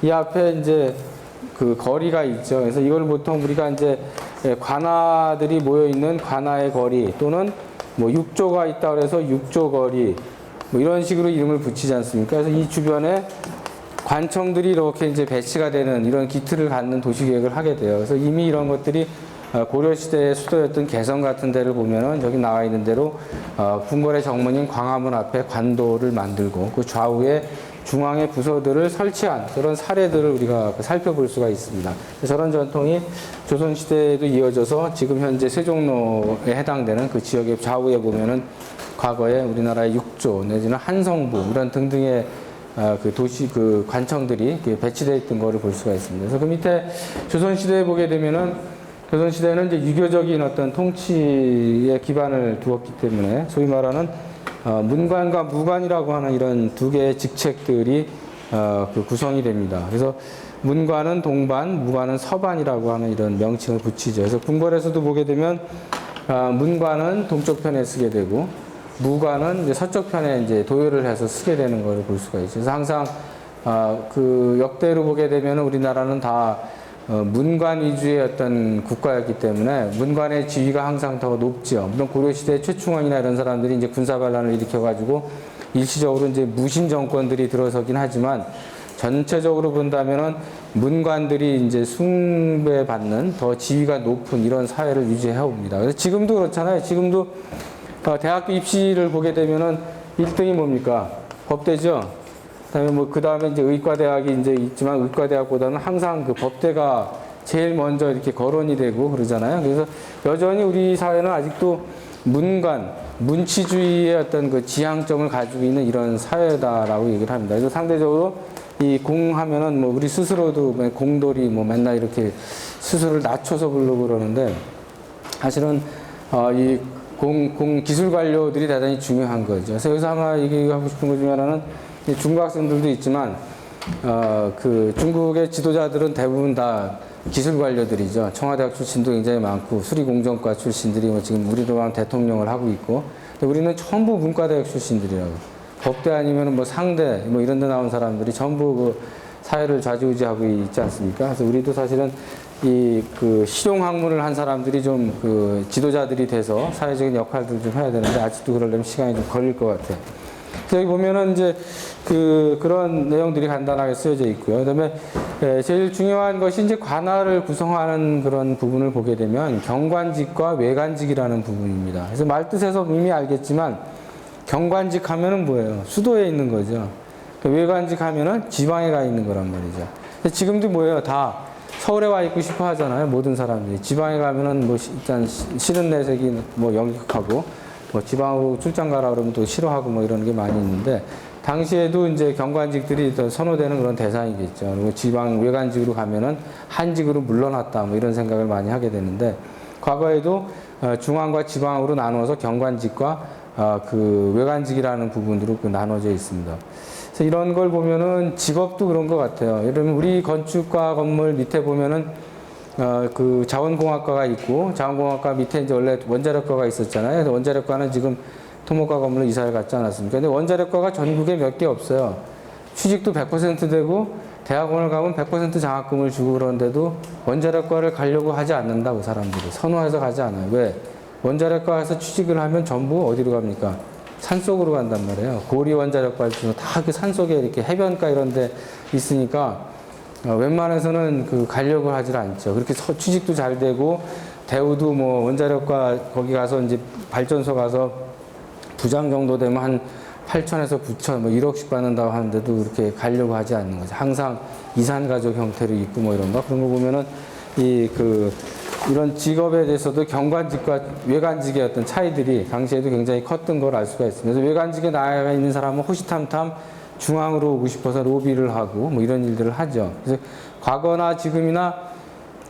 이 앞에 이제 그 거리가 있죠. 그래서 이걸 보통 우리가 이제 관아들이 모여있는 관아의 거리 또는 뭐 육조가 있다 그래서 육조거리 뭐 이런 식으로 이름을 붙이지 않습니까? 그래서 이 주변에 관청들이 이렇게 이제 배치가 되는 이런 기틀을 갖는 도시계획을 하게 돼요. 그래서 이미 이런 것들이 고려시대의 수도였던 개성 같은 데를 보면은 여기 나와 있는 대로 궁궐의 정문인 광화문 앞에 관도를 만들고 그 좌우에 중앙의 부서들을 설치한 그런 사례들을 우리가 살펴볼 수가 있습니다. 저런 전통이 조선시대에도 이어져서 지금 현재 세종로에 해당되는 그 지역의 좌우에 보면은 과거에 우리나라의 육조 내지는 한성부 이런 등등의 그 도시 그 관청들이 배치되어 있던 거를 볼 수가 있습니다. 그래서 그 밑에 조선시대에 보게 되면은 조선시대는 이제 유교적인 어떤 통치에 기반을 두었기 때문에 소위 말하는 문관과 무관이라고 하는 이런 두 개의 직책들이 그 구성이 됩니다. 그래서 문관은 동반, 무관은 서반이라고 하는 이런 명칭을 붙이죠. 그래서 궁궐에서도 보게 되면 문관은 동쪽 편에 쓰게 되고 무관은 이제 서쪽 편에 이제 도열을 해서 쓰게 되는 것을 볼 수가 있죠. 그래서 항상 그 역대로 보게 되면 우리나라는 다 문관 위주의 어떤 국가였기 때문에 문관의 지위가 항상 더 높죠. 물론 고려시대 최충원이나 이런 사람들이 이제 군사반란을 일으켜가지고 일시적으로 이제 무신 정권들이 들어서긴 하지만 전체적으로 본다면은 문관들이 이제 숭배받는 더 지위가 높은 이런 사회를 유지해 옵니다. 그래서 지금도 그렇잖아요. 지금도 대학교 입시를 보게 되면은 1등이 뭡니까? 법대죠. 그다음에 뭐 그다음에 이제 의과대학이 이제 있지만 의과대학보다는 항상 그 법대가 제일 먼저 이렇게 거론이 되고 그러잖아요. 그래서 여전히 우리 사회는 아직도 문관, 문치주의의 어떤 그 지향점을 가지고 있는 이런 사회다라고 얘기를 합니다. 그래서 상대적으로 이 공하면은 뭐 우리 스스로도 공돌이 뭐 맨날 이렇게 스스로를 낮춰서 부르고 그러는데 사실은 이 공 기술 관료들이 대단히 중요한 거죠. 그래서 여기서 아마 얘기하고 싶은 것 중에 하나는 중고학생들도 있지만 그 중국의 지도자들은 대부분 다 기술 관료들이죠. 청와대학 출신도 굉장히 많고 수리공정과 출신들이 뭐 지금 우리도 대통령을 하고 있고, 근데 우리는 전부 문과대학 출신들이라고. 법대 아니면 뭐 상대 뭐 이런 데 나온 사람들이 전부 그 사회를 좌지우지하고 있지 않습니까? 그래서 우리도 사실은 이 그 실용학문을 한 사람들이 좀 그 지도자들이 돼서 사회적인 역할들을 좀 해야 되는데 아직도 그러려면 시간이 좀 걸릴 것 같아요. 여기 보면은 이제 그런 내용들이 간단하게 쓰여져 있고요. 그다음에 제일 중요한 것이 이제 관할을 구성하는 그런 부분을 보게 되면 경관직과 외관직이라는 부분입니다. 그래서 말뜻에서 이미 알겠지만 경관직 하면은 뭐예요? 수도에 있는 거죠. 외관직 하면은 지방에 가 있는 거란 말이죠. 근데 지금도 뭐예요? 다 서울에 와 있고 싶어 하잖아요. 모든 사람들이. 지방에 가면은 뭐 일단 싫은 내색이 뭐 영역하고 뭐 지방으로 출장 가라 그러면 또 싫어하고 뭐 이런 게 많이 있는데 당시에도 이제 경관직들이 더 선호되는 그런 대상이겠죠. 그리고 지방 외관직으로 가면은 한직으로 물러났다 뭐 이런 생각을 많이 하게 되는데 과거에도 중앙과 지방으로 나누어서 경관직과 그 외관직이라는 부분으로 나눠져 있습니다. 그래서 이런 걸 보면은 직업도 그런 것 같아요. 예를 들면 우리 건축과 건물 밑에 보면은 그 자원공학과가 있고 자원공학과 밑에 이제 원래 원자력과가 있었잖아요. 그래서 원자력과는 지금 토목과 건물로 이사를 갔지 않았습니까? 근데 원자력과가 전국에 몇 개 없어요. 취직도 100% 되고 대학원을 가면 100% 장학금을 주고 그러는데도 원자력과를 가려고 하지 않는다고 사람들이 선호해서 가지 않아요. 왜? 원자력과에서 취직을 하면 전부 어디로 갑니까? 산속으로 간단 말이에요. 고리 원자력과 중에서 다 그 산속에 이렇게 해변가 이런 데 있으니까 웬만해서는 그 가려고 하질 않죠. 그렇게 취직도 잘 되고 대우도 뭐 원자력과 거기 가서 이제 발전소 가서 부장 정도 되면 한 8천에서 9천 뭐 1억씩 받는다고 하는데도 그렇게 가려고 하지 않는 거죠. 항상 이산가족 형태로 있고 뭐 이런 거 그런 거 보면은 이런 직업에 대해서도 경관직과 외관직의 어떤 차이들이 당시에도 굉장히 컸던 걸 알 수가 있습니다. 그래서 외관직에 나가 있는 사람은 호시탐탐 중앙으로 오고 싶어서 로비를 하고 뭐 이런 일들을 하죠. 그래서 과거나 지금이나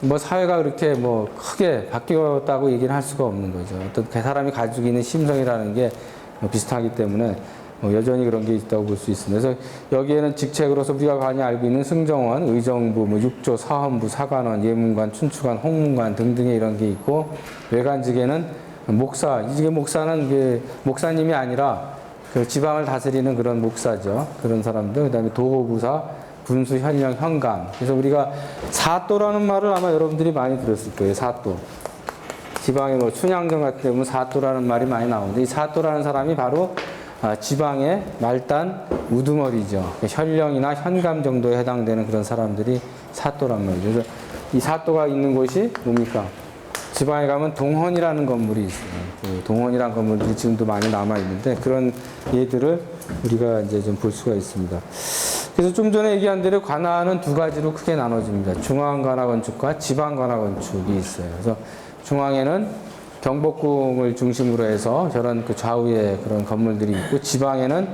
뭐 사회가 그렇게 뭐 크게 바뀌었다고 얘기를 할 수가 없는 거죠. 어떤 그 사람이 가지고 있는 심성이라는 게 비슷하기 때문에 여전히 그런 게 있다고 볼 수 있습니다. 그래서 여기에는 직책으로서 우리가 많이 알고 있는 승정원, 의정부, 뭐 육조, 사헌부, 사관원, 예문관, 춘추관, 홍문관 등등의 이런 게 있고 외관직에는 목사, 이게 목사는 그 목사님이 아니라 그 지방을 다스리는 그런 목사죠. 그런 사람들. 그다음에 도호부사, 군수, 현령, 현감. 그래서 우리가 사또라는 말을 아마 여러분들이 많이 들었을 거예요. 사또. 지방에 뭐 춘향전 같은 데 보면 사또라는 말이 많이 나오는데 이 사또라는 사람이 바로 지방의 말단 우두머리죠. 현령이나 현감 정도에 해당되는 그런 사람들이 사또란 말이죠. 그래서 이 사또가 있는 곳이 뭡니까? 지방에 가면 동헌이라는 건물이 있어요. 그 동헌이라는 건물들이 지금도 많이 남아 있는데 그런 예들을 우리가 이제 좀 볼 수가 있습니다. 그래서 좀 전에 얘기한 대로 관할은 두 가지로 크게 나눠집니다. 중앙 관할 건축과 지방 관할 건축이 있어요. 그래서 중앙에는 경복궁을 중심으로 해서 저런 그 좌우에 그런 건물들이 있고 지방에는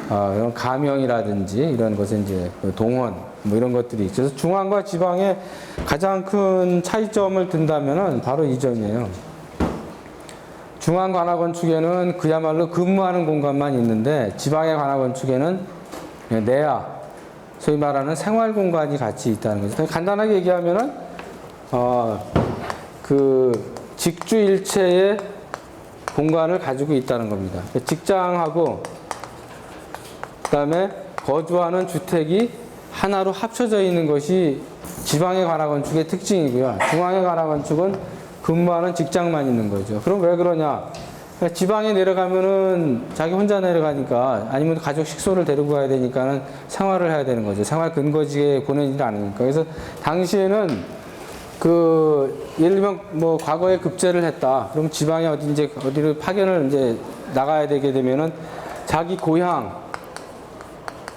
이런 가명이라든지 이런 것에 이제 그 동원 뭐 이런 것들이 있죠. 그래서 중앙과 지방의 가장 큰 차이점을 든다면은 바로 이 점이에요. 중앙 관악 건축에는 그야말로 근무하는 공간만 있는데 지방의 관악 건축에는 내야, 소위 말하는 생활 공간이 같이 있다는 거죠. 간단하게 얘기하면은 그 직주 일체의 공간을 가지고 있다는 겁니다. 직장하고 그다음에 거주하는 주택이 하나로 합쳐져 있는 것이 지방의 관악 건축의 특징이고요. 중앙의 관악 건축은 근무하는 직장만 있는 거죠. 그럼 왜 그러냐? 지방에 내려가면은 자기 혼자 내려가니까 아니면 가족 식소를 데리고 가야 되니까는 생활을 해야 되는 거죠. 생활 근거지에 보내지를 않으니까. 그래서 당시에는 예를 들면 뭐 과거에 급제를 했다. 그럼 지방에 어디를 파견을 이제 나가야 되게 되면은 자기 고향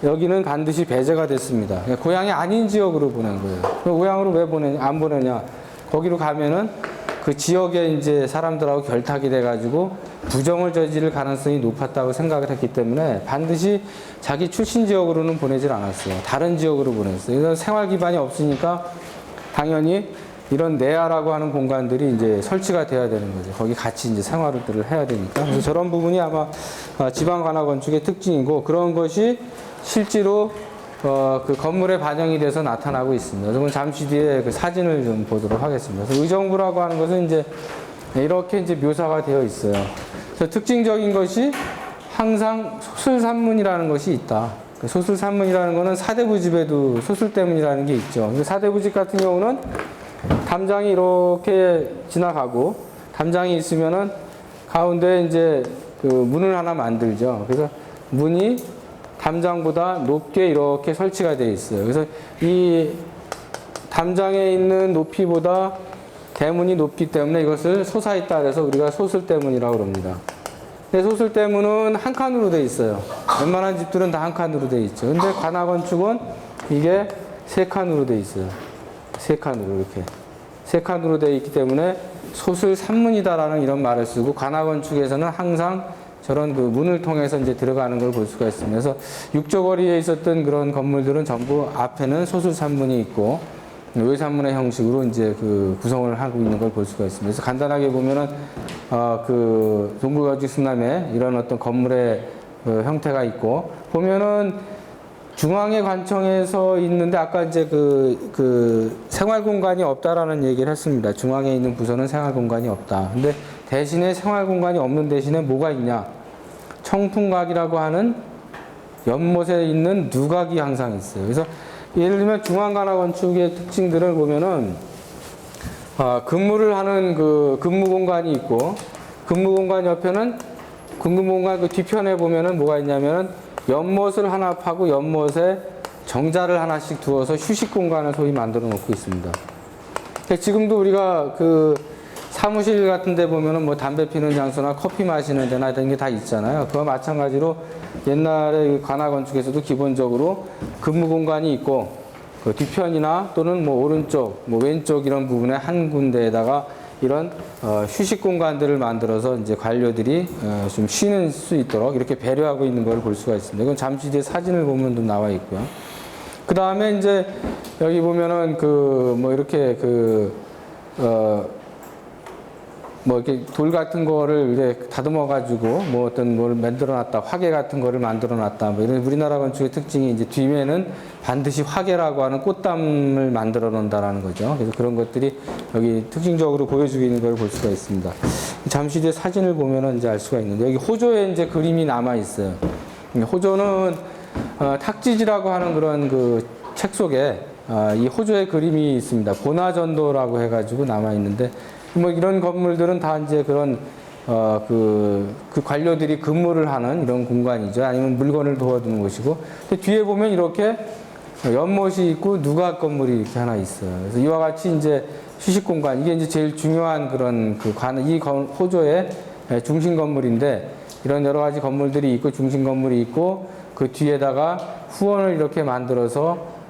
여기는 반드시 배제가 됐습니다. 고향이 아닌 지역으로 보낸 거예요. 고향으로 왜 안 보내냐? 거기로 가면은 그 지역에 이제 사람들하고 결탁이 돼가지고 부정을 저지를 가능성이 높았다고 생각을 했기 때문에 반드시 자기 출신 지역으로는 보내질 않았어요. 다른 지역으로 보냈어요. 그래서 생활 기반이 없으니까 당연히 이런 내야라고 하는 공간들이 이제 설치가 돼야 되는 거죠. 거기 같이 이제 생활들을 해야 되니까. 그래서 저런 부분이 아마 지방 관악 건축의 특징이고 그런 것이 실제로 그 건물에 반영이 돼서 나타나고 있습니다. 그래서 잠시 뒤에 그 사진을 좀 보도록 하겠습니다. 그래서 의정부라고 하는 것은 이제 이렇게 이제 묘사가 되어 있어요. 그래서 특징적인 것이 항상 소술산문이라는 것이 있다. 그 소술산문이라는 것은 사대부집에도 소술대문이라는 게 있죠. 사대부집 같은 경우는 담장이 이렇게 지나가고 담장이 있으면은 가운데 이제 그 문을 하나 만들죠. 그래서 문이 담장보다 높게 이렇게 설치가 되어 있어요. 그래서 이 담장에 있는 높이보다 대문이 높기 때문에 이것을 소사있다 그래서 우리가 소술대문이라고 그럽니다. 근데 소술대문은 한 칸으로 되어 있어요. 웬만한 집들은 다 한 칸으로 되어 있죠. 근데 관악 건축은 이게 세 칸으로 되어 있어요. 세 칸으로 이렇게. 세 칸으로 되어 있기 때문에 소술산문이다라는 이런 말을 쓰고 관악 건축에서는 항상 저런 그 문을 통해서 이제 들어가는 걸 볼 수가 있습니다. 그래서 육조거리에 있었던 그런 건물들은 전부 앞에는 소술산문이 있고 외산문의 형식으로 이제 그 구성을 하고 있는 걸 볼 수가 있습니다. 그래서 간단하게 보면은 그 동구거주 승남에 이런 어떤 건물의 그 형태가 있고 보면은 중앙의 관청에서 있는데 아까 이제 그 생활 공간이 없다라는 얘기를 했습니다. 중앙에 있는 부서는 생활 공간이 없다. 근데 대신에 생활 공간이 없는 대신에 뭐가 있냐? 청풍각이라고 하는 연못에 있는 누각이 항상 있어요. 그래서 예를 들면 중앙 관악 건축의 특징들을 보면은 근무를 하는 그 근무 공간이 있고 근무 공간 옆에는 근무 공간 그 뒤편에 보면은 뭐가 있냐면은 연못을 하나 파고 연못에 정자를 하나씩 두어서 휴식 공간을 소위 만들어 놓고 있습니다. 지금도 우리가 그 사무실 같은 데 보면은 뭐 담배 피는 장소나 커피 마시는 데나 이런 게 다 있잖아요. 그와 마찬가지로 옛날에 관악 건축에서도 기본적으로 근무 공간이 있고 그 뒤편이나 또는 뭐 오른쪽, 뭐 왼쪽 이런 부분에 한 군데에다가 이런 휴식 공간들을 만들어서 이제 관료들이 좀 쉬는 수 있도록 이렇게 배려하고 있는 걸 볼 수가 있습니다. 이건 잠시 뒤에 사진을 보면 좀 나와 있고요. 그 다음에 이제 여기 보면은 그 뭐 이렇게 뭐 이렇게 돌 같은 거를 이렇게 다듬어 가지고 뭐 어떤 뭘 만들어 놨다 화계 같은 거를 만들어 놨다 뭐 이런 우리나라 건축의 특징이 이제 뒤에는 반드시 화계라고 하는 꽃담을 만들어 놓는다라는 거죠. 그래서 그런 것들이 여기 특징적으로 보여주고 있는 걸 볼 수가 있습니다. 잠시 뒤에 사진을 보면은 이제 알 수가 있는데 여기 호조에 이제 그림이 남아 있어요. 호조는 탁지지라고 하는 그런 그 책 속에 이 호조의 그림이 있습니다. 보나전도라고 해가지고 남아 있는데 뭐 이런 건물들은 다 이제 그런 그 관료들이 근무를 하는 이런 공간이죠. 아니면 물건을 도와두는 곳이고. 근데 뒤에 보면 이렇게 연못이 있고 누각 건물이 이렇게 하나 있어요. 그래서 이와 같이 이제 휴식 공간 이게 이제 제일 중요한 그런 이 호조의 중심 건물인데 이런 여러 가지 건물들이 있고 중심 건물이 있고 그 뒤에다가 후원을 이렇게 만들어서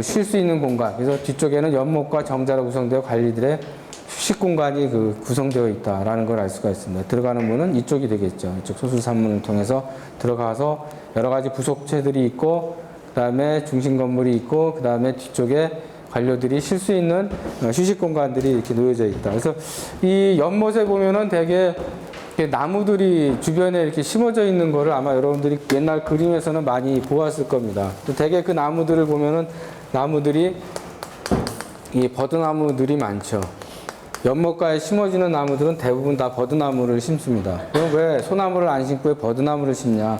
쉴 수 있는 공간. 그래서 뒤쪽에는 연못과 정자로 구성되어 관리들의 휴식 공간이 구성되어 있다라는 걸 알 수가 있습니다. 들어가는 문은 이쪽이 되겠죠. 이쪽 소술산문을 통해서 들어가서 여러 가지 부속체들이 있고, 그 다음에 중심 건물이 있고, 그 다음에 뒤쪽에 관료들이 쉴 수 있는 휴식 공간들이 이렇게 놓여져 있다. 그래서 이 연못에 보면은 되게 나무들이 주변에 이렇게 심어져 있는 거를 아마 여러분들이 옛날 그림에서는 많이 보았을 겁니다. 되게 그 나무들을 보면은 나무들이 이 버드나무들이 많죠. 연못가에 심어지는 나무들은 대부분 다 버드나무를 심습니다. 그럼 왜 소나무를 안 심고 왜 버드나무를 심냐?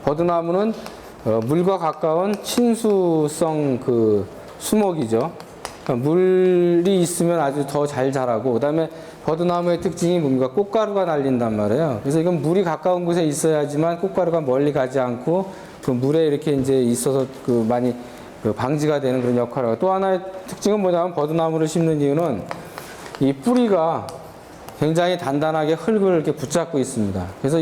버드나무는 물과 가까운 친수성 수목이죠. 그러니까 물이 있으면 아주 더 잘 자라고, 그 다음에 버드나무의 특징이 뭡니까? 꽃가루가 날린단 말이에요. 그래서 이건 물이 가까운 곳에 있어야지만 꽃가루가 멀리 가지 않고 그 물에 이렇게 이제 있어서 많이 방지가 되는 그런 역할을 하고, 또 하나의 특징은 뭐냐면 버드나무를 심는 이유는 이 뿌리가 굉장히 단단하게 흙을 이렇게 붙잡고 있습니다. 그래서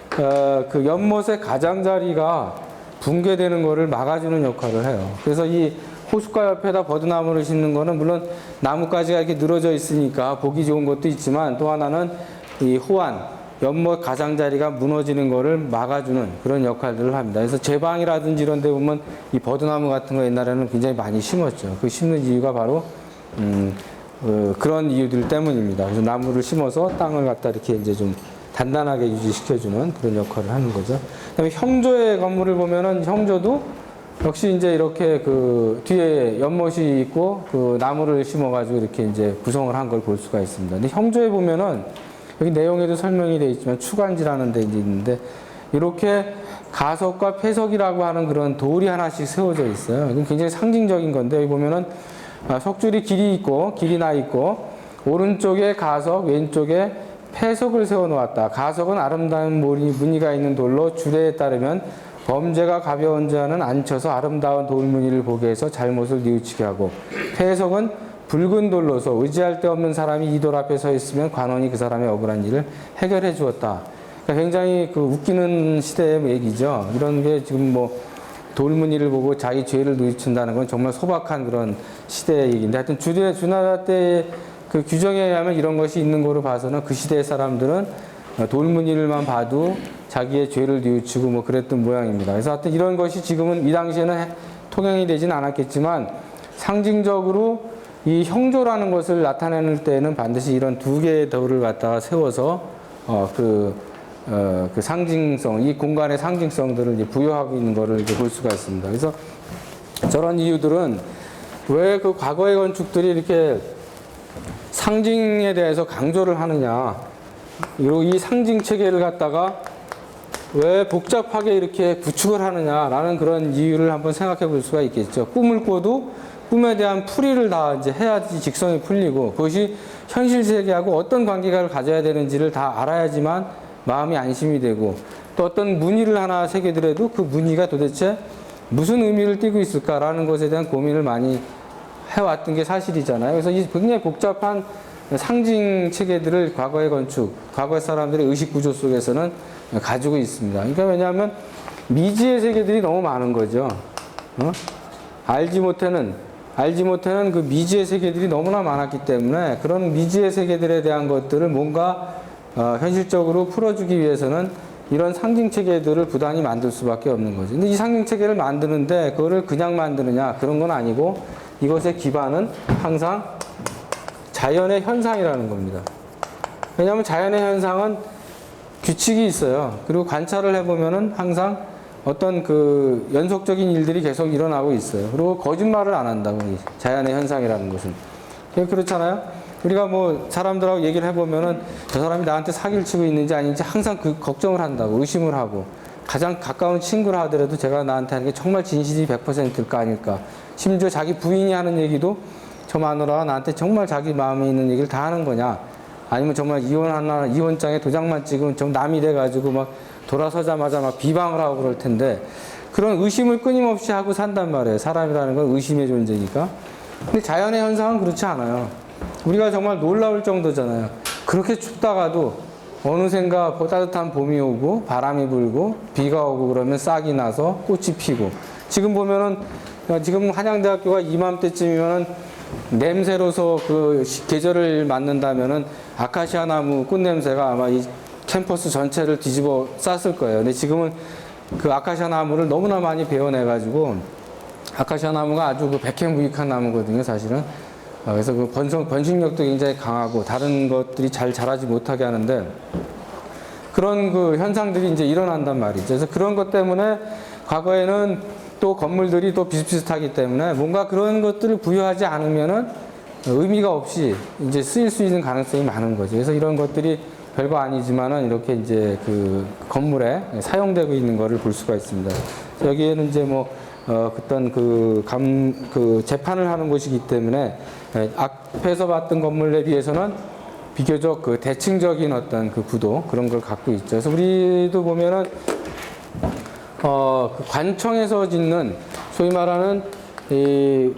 그 연못의 가장자리가 붕괴되는 것을 막아주는 역할을 해요. 그래서 이 호숫가 옆에다 버드나무를 심는 거는 물론 나뭇가지가 이렇게 늘어져 있으니까 보기 좋은 것도 있지만, 또 하나는 이 호안, 연못 가장자리가 무너지는 거를 막아주는 그런 역할들을 합니다. 그래서 제 방이라든지 이런 데 보면 이 버드나무 같은 거 옛날에는 굉장히 많이 심었죠. 그 심는 이유가 바로 그런 이유들 때문입니다. 그래서 나무를 심어서 땅을 갖다 이렇게 이제 좀 단단하게 유지시켜주는 그런 역할을 하는 거죠. 그다음에 형조의 건물을 보면은 형조도 역시 이제 이렇게 뒤에 연못이 있고 나무를 심어가지고 이렇게 이제 구성을 한 걸 볼 수가 있습니다. 근데 형조에 보면은 여기 내용에도 설명이 되어 있지만 추관지라는 데 이제 있는데 이렇게 가석과 폐석이라고 하는 그런 돌이 하나씩 세워져 있어요. 이건 굉장히 상징적인 건데 여기 보면은 석줄이 길이 있고 길이 나 있고 오른쪽에 가석, 왼쪽에 폐석을 세워 놓았다. 가석은 아름다운 무늬가 있는 돌로 주례에 따르면 범죄가 가벼운 자는 앉혀서 아름다운 돌무늬를 보게 해서 잘못을 뉘우치게 하고, 폐석은 붉은 돌로서 의지할 데 없는 사람이 이 돌 앞에 서 있으면 관원이 그 사람의 억울한 일을 해결해 주었다. 그러니까 굉장히 웃기는 시대의 얘기죠. 이런 게 지금 돌무늬를 보고 자기 죄를 뉘우친다는 건 정말 소박한 그런 시대의 얘기인데, 하여튼 주나라 때의 규정에 의하면 이런 것이 있는 거로 봐서는 그 시대의 사람들은 돌무늬를만 봐도 자기의 죄를 뉘우치고 그랬던 모양입니다. 그래서 하여튼 이런 것이 지금은 이 당시에는 통용이 되진 않았겠지만 상징적으로 이 형조라는 것을 나타내는 때는 반드시 이런 두 개의 돌을 갖다가 세워서 그 상징성, 이 공간의 상징성들을 이제 부여하고 있는 것을 이제 볼 수가 있습니다. 그래서 저런 이유들은 왜 과거의 건축들이 이렇게 상징에 대해서 강조를 하느냐, 그리고 이 상징 체계를 갖다가 왜 복잡하게 이렇게 구축을 하느냐라는 그런 이유를 한번 생각해 볼 수가 있겠죠. 꿈을 꿔도 꿈에 대한 풀이를 다 이제 해야지 직성이 풀리고, 그것이 현실 세계하고 어떤 관계를 가져야 되는지를 다 알아야지만 마음이 안심이 되고, 또 어떤 무늬를 하나 새기더라도 그 무늬가 도대체 무슨 의미를 띠고 있을까라는 것에 대한 고민을 많이 해왔던 게 사실이잖아요. 그래서 이 굉장히 복잡한 상징 체계들을 과거의 건축, 과거의 사람들의 의식 구조 속에서는 가지고 있습니다. 그러니까 왜냐하면 미지의 세계들이 너무 많은 거죠. 알지 못하는 그 미지의 세계들이 너무나 많았기 때문에 그런 미지의 세계들에 대한 것들을 뭔가 현실적으로 풀어주기 위해서는 이런 상징 체계들을 부단히 만들 수밖에 없는 거죠. 근데 이 상징 체계를 만드는데 그거를 그냥 만드느냐, 그런 건 아니고 이것의 기반은 항상 자연의 현상이라는 겁니다. 왜냐하면 자연의 현상은 규칙이 있어요. 그리고 관찰을 해보면은 항상 어떤 연속적인 일들이 계속 일어나고 있어요. 그리고 거짓말을 안 한다고, 자연의 현상이라는 것은. 그렇잖아요? 우리가 사람들하고 얘기를 해보면은 저 사람이 나한테 사기를 치고 있는지 아닌지 항상 걱정을 한다고, 의심을 하고, 가장 가까운 친구라 하더라도 제가 나한테 하는 게 정말 진실이 100%일까 아닐까. 심지어 자기 부인이 하는 얘기도 저 마누라가 나한테 정말 자기 마음에 있는 얘기를 다 하는 거냐, 아니면 정말 이혼장에 도장만 찍으면 좀 남이 돼가지고 돌아서자마자 비방을 하고 그럴 텐데, 그런 의심을 끊임없이 하고 산단 말이에요. 사람이라는 건 의심의 존재니까. 근데 자연의 현상은 그렇지 않아요. 우리가 정말 놀라울 정도잖아요. 그렇게 춥다가도 어느샌가 따뜻한 봄이 오고 바람이 불고 비가 오고 그러면 싹이 나서 꽃이 피고, 지금 보면은 지금 한양대학교가 이맘때쯤이면은 냄새로서 그 계절을 맞는다면은 아카시아 나무 꽃 냄새가 아마 이 캠퍼스 전체를 뒤집어 쌌을 거예요. 근데 지금은 그 아카시아 나무를 너무나 많이 베어내가지고 아카시아 나무가 아주 그 백해무익한 나무거든요, 사실은. 그래서 그 번식력도 굉장히 강하고 다른 것들이 잘 자라지 못하게 하는데 그런 그 현상들이 이제 일어난단 말이죠. 그래서 그런 것 때문에 과거에는 또 건물들이 또 비슷비슷하기 때문에 뭔가 그런 것들을 부여하지 않으면은 의미가 없이 이제 쓰일 수 있는 가능성이 많은 거죠. 그래서 이런 것들이 별거 아니지만은 이렇게 이제 그 건물에 사용되고 있는 거를 볼 수가 있습니다. 여기에는 이제 뭐 어떤 그 재판을 하는 곳이기 때문에 앞에서 봤던 건물에 비해서는 비교적 그 대칭적인 어떤 그 구도 그런 걸 갖고 있죠. 그래서 우리도 보면은 그 관청에서 짓는 소위 말하는 이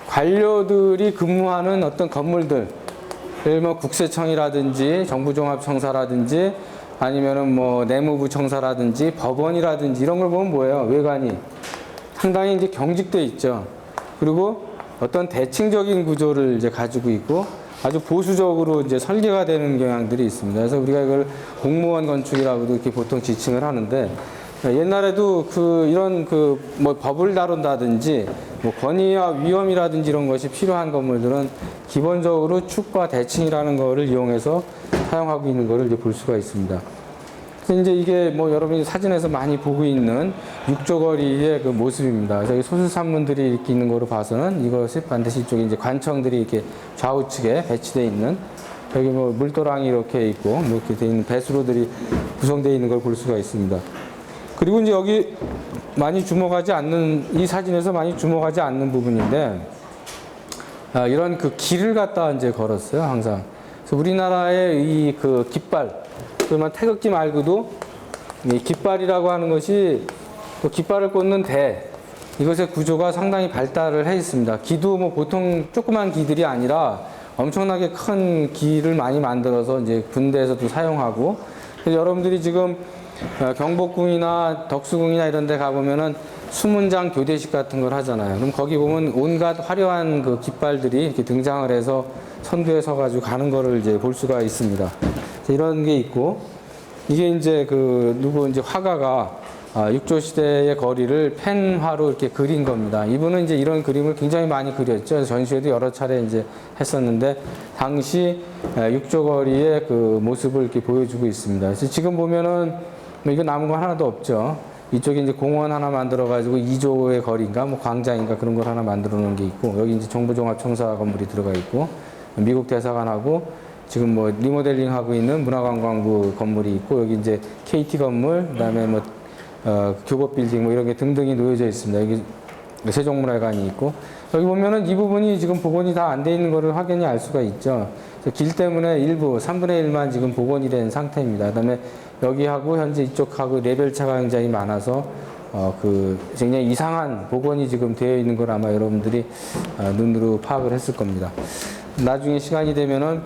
관료들이 근무하는 어떤 건물들, 예를 뭐 국세청이라든지 정부종합청사라든지 아니면은 뭐 내무부 청사라든지 법원이라든지 이런 걸 보면 뭐예요? 외관이 상당히 이제 경직돼 있죠. 그리고 어떤 대칭적인 구조를 이제 가지고 있고 아주 보수적으로 이제 설계가 되는 경향들이 있습니다. 그래서 우리가 이걸 공무원 건축이라고도 이렇게 보통 지칭을 하는데 옛날에도 이런 뭐 법을 다룬다든지 뭐 권위와 위험이라든지 이런 것이 필요한 건물들은 기본적으로 축과 대칭이라는 거를 이용해서 사용하고 있는 거를 이제 볼 수가 있습니다. 그래서 이제 이게 뭐 여러분이 사진에서 많이 보고 있는 육조거리의 그 모습입니다. 그래서 소수산문들이 이렇게 있는 거로 봐서는 이것이 반드시 이쪽에 이제 관청들이 이렇게 좌우측에 배치되어 있는 여기 뭐 물도랑이 이렇게 있고 뭐 이렇게 되어 있는 배수로들이 구성되어 있는 걸 볼 수가 있습니다. 그리고 이제 여기 많이 주목하지 않는, 이 사진에서 많이 주목하지 않는 부분인데, 이런 그 길을 갖다 이제 걸었어요, 항상. 그래서 우리나라의 이 그 깃발, 그러면 태극기 말고도 이 깃발이라고 하는 것이 또 깃발을 꽂는 대, 이것의 구조가 상당히 발달을 해 있습니다. 기도 뭐 보통 조그만 기들이 아니라 엄청나게 큰 기를 많이 만들어서 이제 군대에서도 사용하고, 그래서 여러분들이 지금 경복궁이나 덕수궁이나 이런 데 가보면은 수문장 교대식 같은 걸 하잖아요. 그럼 거기 보면 온갖 화려한 그 깃발들이 이렇게 등장을 해서 선두에 서가지고 가는 거를 이제 볼 수가 있습니다. 이런 게 있고, 이게 이제 이제 화가가 육조시대의 거리를 펜화로 이렇게 그린 겁니다. 이분은 이제 이런 그림을 굉장히 많이 그렸죠. 전시회도 여러 차례 이제 했었는데, 당시 육조거리의 그 모습을 이렇게 보여주고 있습니다. 그래서 지금 보면은 뭐 이거 남은 거 하나도 없죠. 이쪽에 이제 공원 하나 만들어가지고 2조의 거리인가, 뭐 광장인가 그런 걸 하나 만들어 놓은 게 있고, 여기 이제 정부종합청사 건물이 들어가 있고, 미국 대사관하고 지금 뭐 리모델링 하고 있는 문화관광부 건물이 있고, 여기 이제 KT 건물, 그 다음에 뭐, 교보 빌딩 뭐 이런 게 등등이 놓여져 있습니다. 여기 세종문화회관이 있고, 여기 보면은 이 부분이 지금 복원이 다 안 돼 있는 거를 확연히 알 수가 있죠. 길 때문에 일부 3분의 1만 지금 복원이 된 상태입니다. 그 다음에 여기하고 현재 이쪽하고 레벨차가 굉장히 많아서 굉장히 이상한 복원이 지금 되어 있는 걸 아마 여러분들이 눈으로 파악을 했을 겁니다. 나중에 시간이 되면은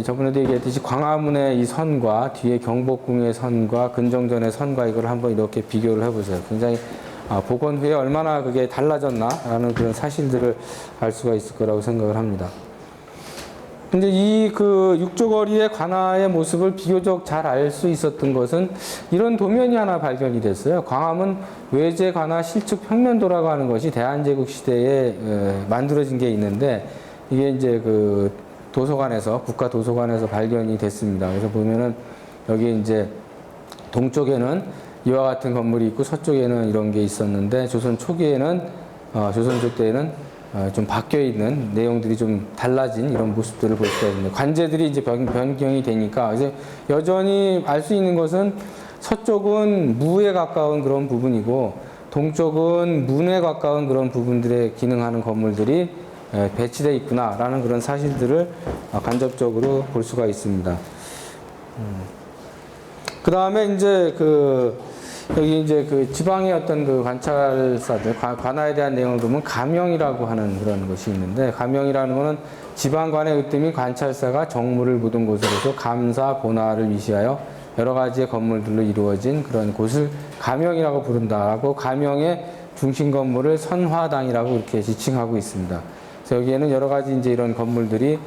저번에도 얘기했듯이 광화문의 이 선과 뒤에 경복궁의 선과 근정전의 선과 이걸 한번 이렇게 비교를 해보세요. 굉장히 복원 후에 얼마나 그게 달라졌나라는 그런 사실들을 알 수가 있을 거라고 생각을 합니다. 근데 이 육조거리의 관아의 모습을 비교적 잘 알 수 있었던 것은 이런 도면이 하나 발견이 됐어요. 광화문 외제 관아 실측 평면도라고 하는 것이 대한제국 시대에 만들어진 게 있는데, 이게 이제 도서관에서, 국가도서관에서 발견이 됐습니다. 그래서 보면은 여기 이제 동쪽에는 이와 같은 건물이 있고 서쪽에는 이런 게 있었는데, 조선 초기에는, 조선조 때에는 좀 바뀌어 있는 내용들이 좀 달라진 이런 모습들을 볼 수가 있는데, 관제들이 이제 변경이 되니까 이제 여전히 알 수 있는 것은 서쪽은 무에 가까운 그런 부분이고 동쪽은 문에 가까운 그런 부분들에 기능하는 건물들이 배치되어 있구나라는 그런 사실들을 간접적으로 볼 수가 있습니다. 그 다음에 이제 여기 이제 지방의 어떤 관찰사들, 관아에 대한 내용을 보면 가명이라고 하는 그런 것이 있는데, 가명이라는 것은 지방관의 으뜸인 관찰사가 정무를 묻은 곳으로서 감사, 본화를 위시하여 여러 가지의 건물들로 이루어진 그런 곳을 가명이라고 부른다고, 가명의 중심 건물을 선화당이라고 이렇게 지칭하고 있습니다. 그래서 여기에는 여러 가지 이제 이런 건물들이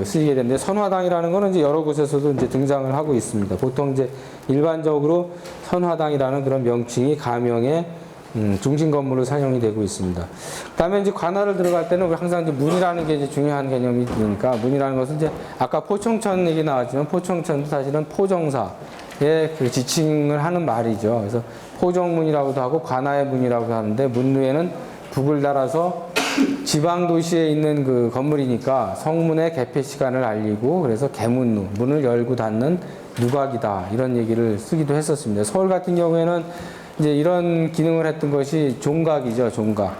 쓰이게 되는데 선화당이라는 거는 이제 여러 곳에서도 이제 등장을 하고 있습니다. 보통 이제 일반적으로 선화당이라는 그런 명칭이 가명의 중심 건물로 사용이 되고 있습니다. 그다음에 이제 관할을 들어갈 때는 우리 항상 이제 문이라는 게 이제 중요한 개념이 되니까 문이라는 것은 이제 아까 포청천 얘기 나왔지만 포청천도 사실은 포정사의 그 지칭을 하는 말이죠. 그래서 포정문이라고도 하고 관아의 문이라고 하는데 문루에는 북을 달아서 지방 도시에 있는 그 건물이니까 성문의 개폐 시간을 알리고 그래서 개문루 문을 열고 닫는 누각이다 이런 얘기를 쓰기도 했었습니다. 서울 같은 경우에는 이제 이런 기능을 했던 것이 종각이죠, 종각.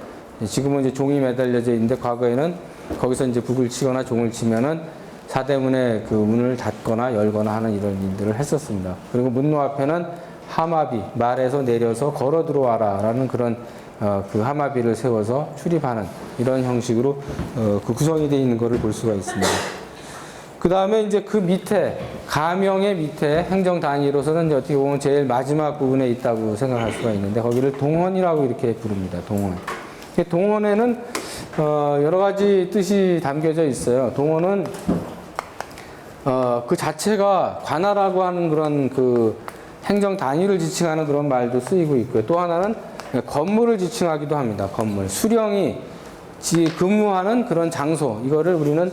지금은 이제 종이 매달려져 있는데 과거에는 거기서 이제 북을 치거나 종을 치면은 사대문의 그 문을 닫거나 열거나 하는 이런 일들을 했었습니다. 그리고 문로 앞에는 하마비, 말에서 내려서 걸어 들어와라라는 그런 그 하마비를 세워서 출입하는 이런 형식으로 그 구성이 되어 있는 것을 볼 수가 있습니다. 그 다음에 이제 그 밑에, 가명의 밑에 행정 단위로서는 이제 어떻게 보면 제일 마지막 부분에 있다고 생각할 수가 있는데 거기를 동원이라고 이렇게 부릅니다. 동원. 동원에는 여러 가지 뜻이 담겨져 있어요. 동원은 그 자체가 관하라고 하는 그런 그 행정 단위를 지칭하는 그런 말도 쓰이고 있고요. 또 하나는 건물을 지칭하기도 합니다. 건물. 수령이 근무하는 그런 장소. 이거를 우리는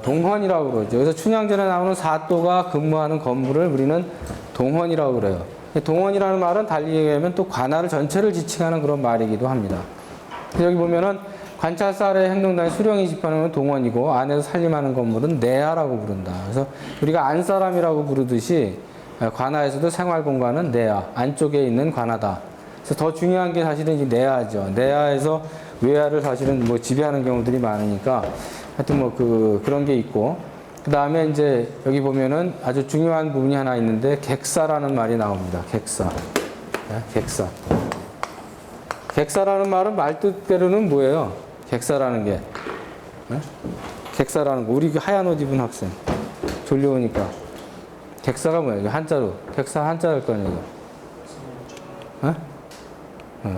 동헌이라고 그러죠. 그래서 춘향전에 나오는 사또가 근무하는 건물을 우리는 동헌이라고 그래요. 동헌이라는 말은 달리 얘기하면 또 관할 전체를 지칭하는 그런 말이기도 합니다. 여기 보면은 관찰사 아래 행동단위 수령이 집행하는 동헌이고 안에서 살림하는 건물은 내하라고 부른다. 그래서 우리가 안사람이라고 부르듯이 관하에서도 생활공간은 내하, 안쪽에 있는 관하다. 그래서 더 중요한 게 사실은 이제 내하죠. 내하에서 외하를 사실은 뭐 지배하는 경우들이 많으니까 하여튼 뭐 그런 게 있고 그 다음에 이제 여기 보면은 아주 중요한 부분이 하나 있는데 객사라는 말이 나옵니다. 객사. 객사. 객사라는 말은 말뜻대로는 뭐예요? 객사라는 게. 객사라는 거. 우리 하얀 옷 입은 학생. 졸려오니까. 객사가 뭐예요? 한자로. 객사 한자일 거 아니에요?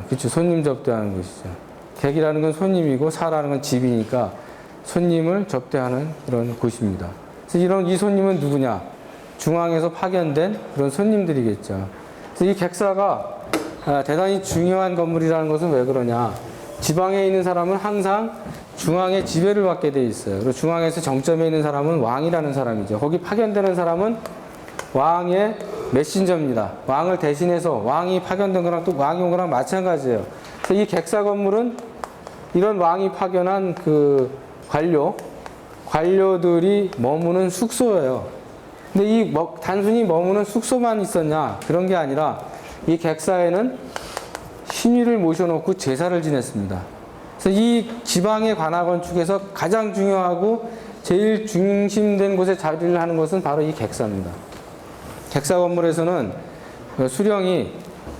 그쵸. 손님 접대하는 곳이죠. 객이라는 건 손님이고 사라는 건 집이니까 손님을 접대하는 그런 곳입니다. 그래서 이 손님은 누구냐? 중앙에서 파견된 그런 손님들이겠죠. 그래서 이 객사가 대단히 중요한 건물이라는 것은 왜 그러냐? 지방에 있는 사람은 항상 중앙의 지배를 받게 돼 있어요. 그리고 중앙에서 정점에 있는 사람은 왕이라는 사람이죠. 거기 파견되는 사람은 왕의 메신저입니다. 왕을 대신해서 왕이 파견된 거랑 또 왕이 온 거랑 마찬가지예요. 그래서 이 객사 건물은 이런 왕이 파견한 그 관료들이 머무는 숙소예요. 근데 단순히 머무는 숙소만 있었냐? 그런 게 아니라 이 객사에는 신위를 모셔놓고 제사를 지냈습니다. 그래서 이 지방의 관하 건축에서 가장 중요하고 제일 중심된 곳에 자리를 하는 것은 바로 이 객사입니다. 객사 건물에서는 수령이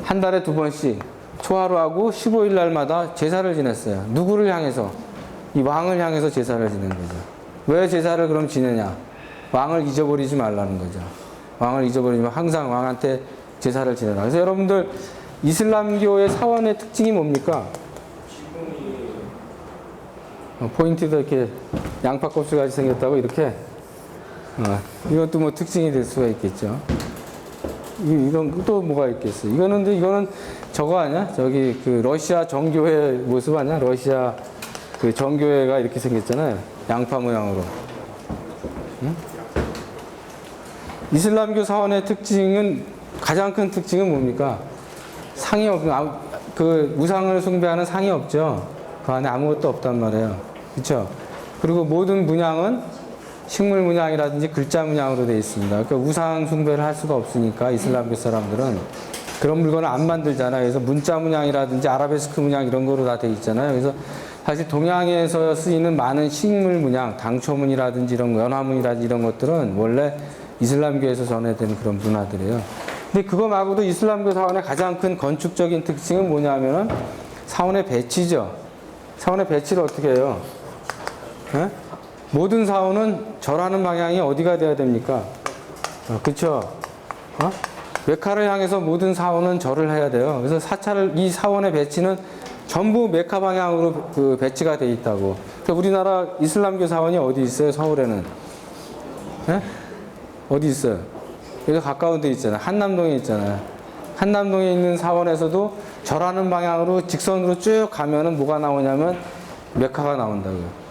한 달에 2번씩 초하루하고 15일 날마다 제사를 지냈어요. 누구를 향해서? 이 왕을 향해서 제사를 지낸 거죠. 왜 제사를 그럼 지내냐? 왕을 잊어버리지 말라는 거죠. 왕을 잊어버리면 항상 왕한테 제사를 지내라. 그래서 여러분들 이슬람교의 사원의 특징이 뭡니까? 포인트도 이렇게 양파 껍질같이 생겼다고 이렇게 이것도 뭐 특징이 될 수가 있겠죠. 이건 또 뭐가 있겠어요? 이거는 저거 아니야? 저기 그 러시아 정교회 모습 아니야? 러시아 그 정교회가 이렇게 생겼잖아요. 양파 모양으로. 응? 이슬람교 사원의 특징은 가장 큰 특징은 뭡니까? 상이 그 우상을 숭배하는 상이 없죠. 그 안에 아무것도 없단 말이에요. 그렇죠? 그리고 모든 문양은 식물 문양이라든지 글자 문양으로 되어 있습니다. 그러니까 우상 숭배를 할 수가 없으니까 이슬람교 사람들은 그런 물건을 안 만들잖아요. 그래서 문자 문양이라든지 아라베스크 문양 이런 거로 다 되어 있잖아요. 그래서 사실 동양에서 쓰이는 많은 식물 문양, 당초문이라든지 이런 거, 연화문이라든지 이런 것들은 원래 이슬람교에서 전해된 그런 문화들이에요. 근데 그거 말고도 이슬람교 사원의 가장 큰 건축적인 특징은 뭐냐면은 사원의 배치죠. 사원의 배치를 어떻게 해요? 네? 모든 사원은 절하는 방향이 어디가 돼야 됩니까? 그쵸? 메카를 향해서 모든 사원은 절을 해야 돼요. 그래서 이 사원의 배치는 전부 메카 방향으로 그 배치가 돼 있다고. 그러니까 우리나라 이슬람교 사원이 어디 있어요? 서울에는? 예? 어디 있어요? 여기 가까운 데 있잖아요. 한남동에 있잖아요. 한남동에 있는 사원에서도 절하는 방향으로 직선으로 쭉 가면은 뭐가 나오냐면 메카가 나온다고요.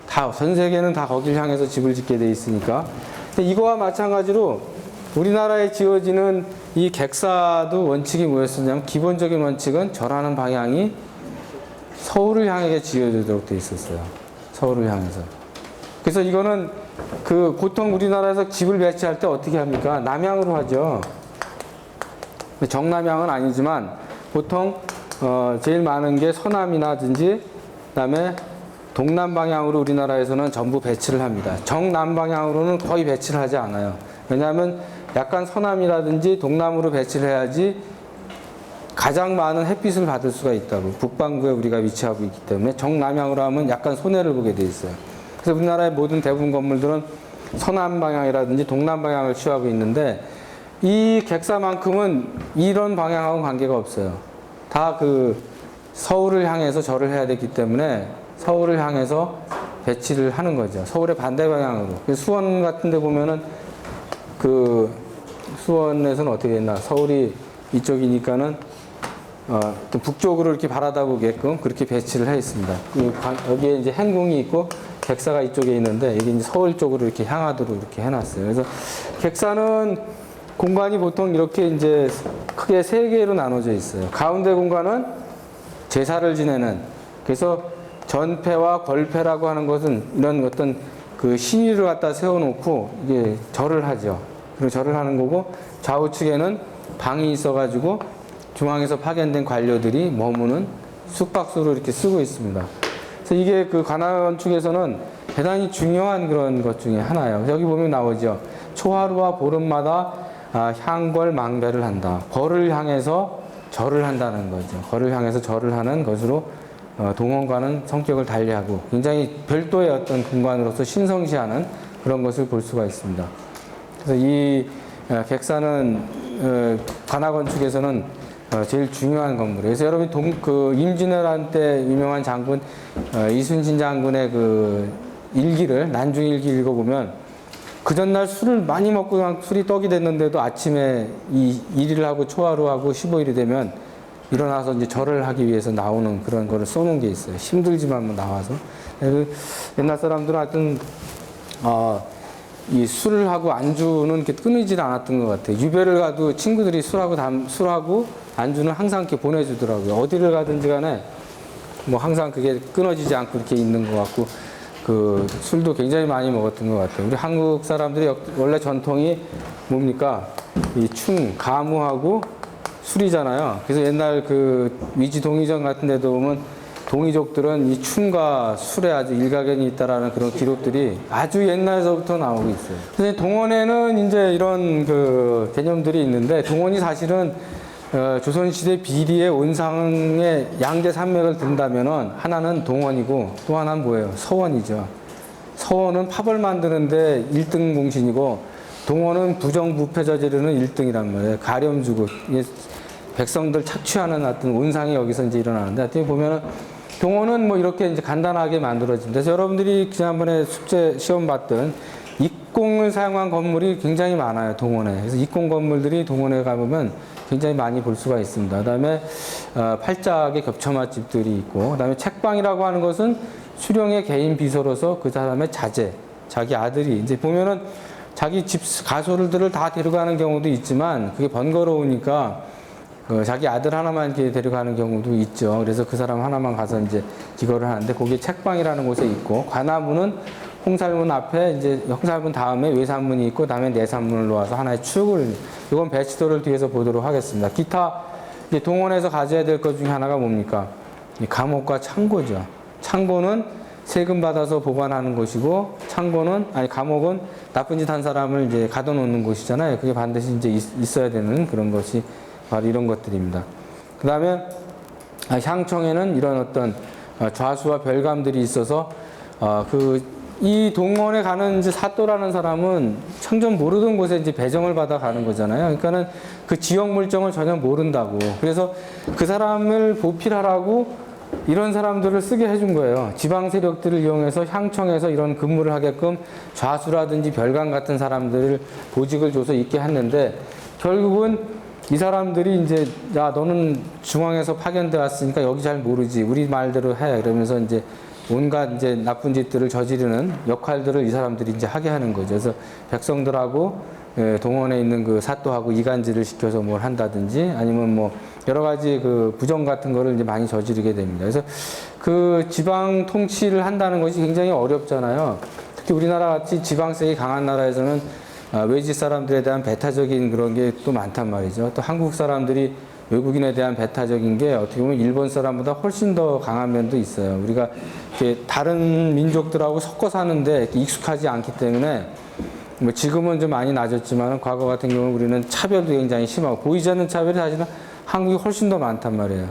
다, 전 세계는 다 거길 향해서 집을 짓게 돼 있으니까. 근데 이거와 마찬가지로 우리나라에 지어지는 이 객사도 원칙이 뭐였었냐면 기본적인 원칙은 절하는 방향이 서울을 향하게 지어지도록 돼 있었어요. 서울을 향해서. 그래서 이거는 그 보통 우리나라에서 집을 배치할 때 어떻게 합니까? 남향으로 하죠. 정남향은 아니지만 보통 제일 많은 게 서남이나든지 그다음에 동남 방향으로 우리나라에서는 전부 배치를 합니다. 정남 방향으로는 거의 배치를 하지 않아요. 왜냐하면 약간 서남이라든지 동남으로 배치를 해야지 가장 많은 햇빛을 받을 수가 있다고. 북반구에 우리가 위치하고 있기 때문에 정남향으로 하면 약간 손해를 보게 돼 있어요. 그래서 우리나라의 모든 대부분 건물들은 서남 방향이라든지 동남 방향을 취하고 있는데 이 객사만큼은 이런 방향하고는 관계가 없어요. 다 그 서울을 향해서 절을 해야 되기 때문에 서울을 향해서 배치를 하는 거죠. 서울의 반대 방향으로. 수원 같은 데 보면은 그 수원에서는 어떻게 했나? 서울이 이쪽이니까는 또 북쪽으로 이렇게 바라다 보게끔 그렇게 배치를 해 있습니다. 여기에 이제 행궁이 있고 객사가 이쪽에 있는데 이게 이제 서울 쪽으로 이렇게 향하도록 이렇게 해놨어요. 그래서 객사는 공간이 보통 이렇게 이제 크게 세 개로 나눠져 있어요. 가운데 공간은 제사를 지내는, 그래서 전패와 벌패라고 하는 것은 이런 어떤 그 신위를 갖다 세워놓고 이게 절을 하죠. 그리고 절을 하는 거고, 좌우측에는 방이 있어가지고 중앙에서 파견된 관료들이 머무는 숙박소로 이렇게 쓰고 있습니다. 그래서 이게 그 관아건축에서는 대단히 중요한 그런 것 중에 하나예요. 여기 보면 나오죠. 초하루와 보름마다 향벌 망배를 한다. 벌을 향해서 절을 한다는 거죠. 벌을 향해서 절을 하는 것으로 동원과는 성격을 달리하고 굉장히 별도의 어떤 공간으로서 신성시하는 그런 것을 볼 수가 있습니다. 그래서 이 객사는 관아건축에서는 제일 중요한 건물이에요. 그래서 여러분 임진왜란 때 유명한 장군 이순신 장군의 그 일기를 난중일기 읽어보면 그 전날 술을 많이 먹고 그냥 술이 떡이 됐는데도 아침에 이 1일 하고 초하루하고 15일이 되면 일어나서 이제 절을 하기 위해서 나오는 그런 거를 써놓은 게 있어요. 힘들지만 나와서. 옛날 사람들은 하여튼 이 술을 하고 안주는 이렇게 끊이질 않았던 것 같아요. 유배를 가도 친구들이 술하고 안주는 항상 이렇게 보내주더라고요. 어디를 가든지 간에 뭐 항상 그게 끊어지지 않고 이렇게 있는 것 같고, 그 술도 굉장히 많이 먹었던 것 같아요. 우리 한국 사람들이 원래 전통이 뭡니까? 이 가무하고 술이잖아요. 그래서 옛날 그 위지 동의전 같은 데도 보면 동이족들은 이 춤과 술에 아주 일가견이 있다라는 그런 기록들이 아주 옛날서부터 나오고 있어요. 그래서 동원에는 이제 이런 그 개념들이 있는데, 동원이 사실은 조선시대 비리의 온상의 양대 산맥을 든다면은 하나는 동원이고 또 하나는 뭐예요? 서원이죠. 서원은 팝을 만드는데 1등 공신이고, 동원은 부정부패 저지르는 1등이란 말이에요. 가렴 주고 백성들 착취하는 어떤 온상이 여기서 이제 일어나는데, 어떻게 보면은 동원은 뭐 이렇게 이제 간단하게 만들어집니다. 그래서 여러분들이 지난번에 숙제 시험 봤던 입공을 사용한 건물이 굉장히 많아요, 동원에. 그래서 입공 건물들이 동원에 가보면 굉장히 많이 볼 수가 있습니다. 그 다음에 팔짝의 겹쳐맛집들이 있고, 그 다음에 책방이라고 하는 것은 수령의 개인 비서로서 그 사람의 자제, 자기 아들이 이제 보면은 자기 집 가솔들을 다 데려가는 경우도 있지만 그게 번거로우니까 자기 아들 하나만 이렇게 데려가는 경우도 있죠. 그래서 그 사람 하나만 가서 이제 기거를 하는데, 거기에 책방이라는 곳에 있고, 관아문은 홍살문 앞에 이제 홍살문 다음에 외산문이 있고, 다음에 내산문을 놓아서 하나의 축을, 이건 배치도를 뒤에서 보도록 하겠습니다. 기타 이제 동원에서 가져야 될 것 중에 하나가 뭡니까? 이 감옥과 창고죠. 창고는 세금 받아서 보관하는 곳이고, 감옥은 나쁜 짓 한 사람을 이제 가둬놓는 곳이잖아요. 그게 반드시 이제 있어야 되는 그런 것이 바로 이런 것들입니다. 그 다음에 향청에는 이런 어떤 좌수와 별감들이 있어서 그 이 동원에 가는 이제 사또라는 사람은 청전 모르던 곳에 이제 배정을 받아 가는 거잖아요. 그러니까는 그 지역 물정을 전혀 모른다고. 그래서 그 사람을 보필하라고 이런 사람들을 쓰게 해준 거예요. 지방 세력들을 이용해서 향청에서 이런 근무를 하게끔 좌수라든지 별관 같은 사람들을 보직을 줘서 있게 했는데, 결국은 이 사람들이 이제, 야, 너는 중앙에서 파견돼 왔으니까 여기 잘 모르지. 우리 말대로 해. 이러면서 이제 온갖 이제 나쁜 짓들을 저지르는 역할들을 이 사람들이 이제 하게 하는 거죠. 그래서 백성들하고 동원에 있는 그 사또하고 이간질을 시켜서 뭘 한다든지, 아니면 뭐 여러 가지 그 부정 같은 거를 이제 많이 저지르게 됩니다. 그래서 그 지방 통치를 한다는 것이 굉장히 어렵잖아요. 특히 우리나라 같이 지방색이 강한 나라에서는 외지 사람들에 대한 배타적인 그런 게 또 많단 말이죠. 또 한국 사람들이 외국인에 대한 배타적인 게 어떻게 보면 일본 사람보다 훨씬 더 강한 면도 있어요. 우리가 이렇게 다른 민족들하고 섞어 사는데 이렇게 익숙하지 않기 때문에, 뭐 지금은 좀 많이 낮았지만 과거 같은 경우는 우리는 차별도 굉장히 심하고, 보이지 않는 차별이 사실은 한국이 훨씬 더 많단 말이에요.